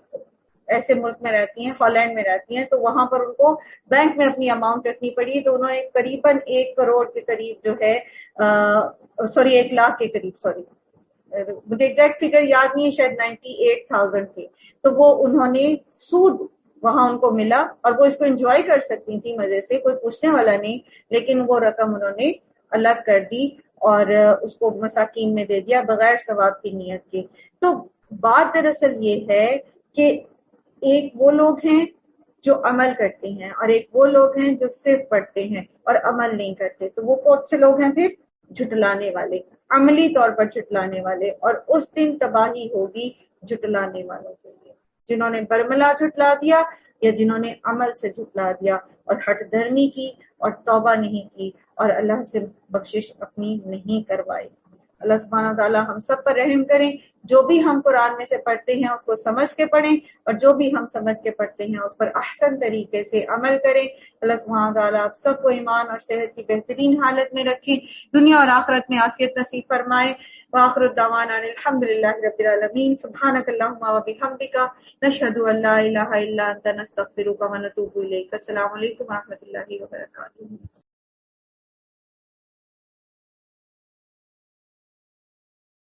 ایسے ملک میں رہتی ہیں، ہالینڈ میں رہتی ہیں، تو وہاں پر ان کو بینک میں اپنی اماؤنٹ رکھنی پڑی، تو انہوں نے قریباً 1 کروڑ کے قریب جو ہے 1 لاکھ کے قریب، مجھے ایگزیکٹ فگر یاد نہیں ہے، شاید 98,000 تھی، تو وہ انہوں نے سود وہاں ان کو ملا، اور وہ اس کو انجوائے کر سکتی تھی مزے سے، کوئی پوچھنے والا نہیں، لیکن وہ رقم انہوں نے الگ کر دی اور اس کو مساکین میں دے دیا بغیر ثواب کی نیت کے۔ تو بات دراصل یہ ہے کہ ایک وہ لوگ ہیں جو عمل کرتے ہیں اور ایک وہ لوگ ہیں جو صرف پڑھتے ہیں اور عمل نہیں کرتے۔ تو وہ کون سے لوگ ہیں پھر؟ جھٹلانے والے، عملی طور پر جھٹلانے والے۔ اور اس دن تباہی ہوگی جھٹلانے والوں کے لیے، جنہوں نے برملا جھٹلا دیا یا جنہوں نے عمل سے جھٹلا دیا اور ہٹ دھرمی کی اور توبہ نہیں کی اور اللہ سے بخشش اپنی نہیں کروائی۔ اللہ سبحانہ وتعالی ہم سب پر رحم کریں، جو بھی ہم قرآن میں سے پڑھتے ہیں اس کو سمجھ کے پڑھیں، اور جو بھی ہم سمجھ کے پڑھتے ہیں اس پر احسن طریقے سے عمل کریں۔ اللہ سبحانہ وتعالی آپ سب کو ایمان اور صحت کی بہترین حالت میں رکھیں، دنیا اور آخرت میں عافیت نصیب فرمائے۔ وآخر دعوانا الحمد للہ رب العالمین۔ سبحانک اللہم و بحمدک، نشہد ان لا الہ الا انت، نستغفرک و نتوب الیک۔ السلام علیکم و رحمۃ اللہ وبرکاتہ۔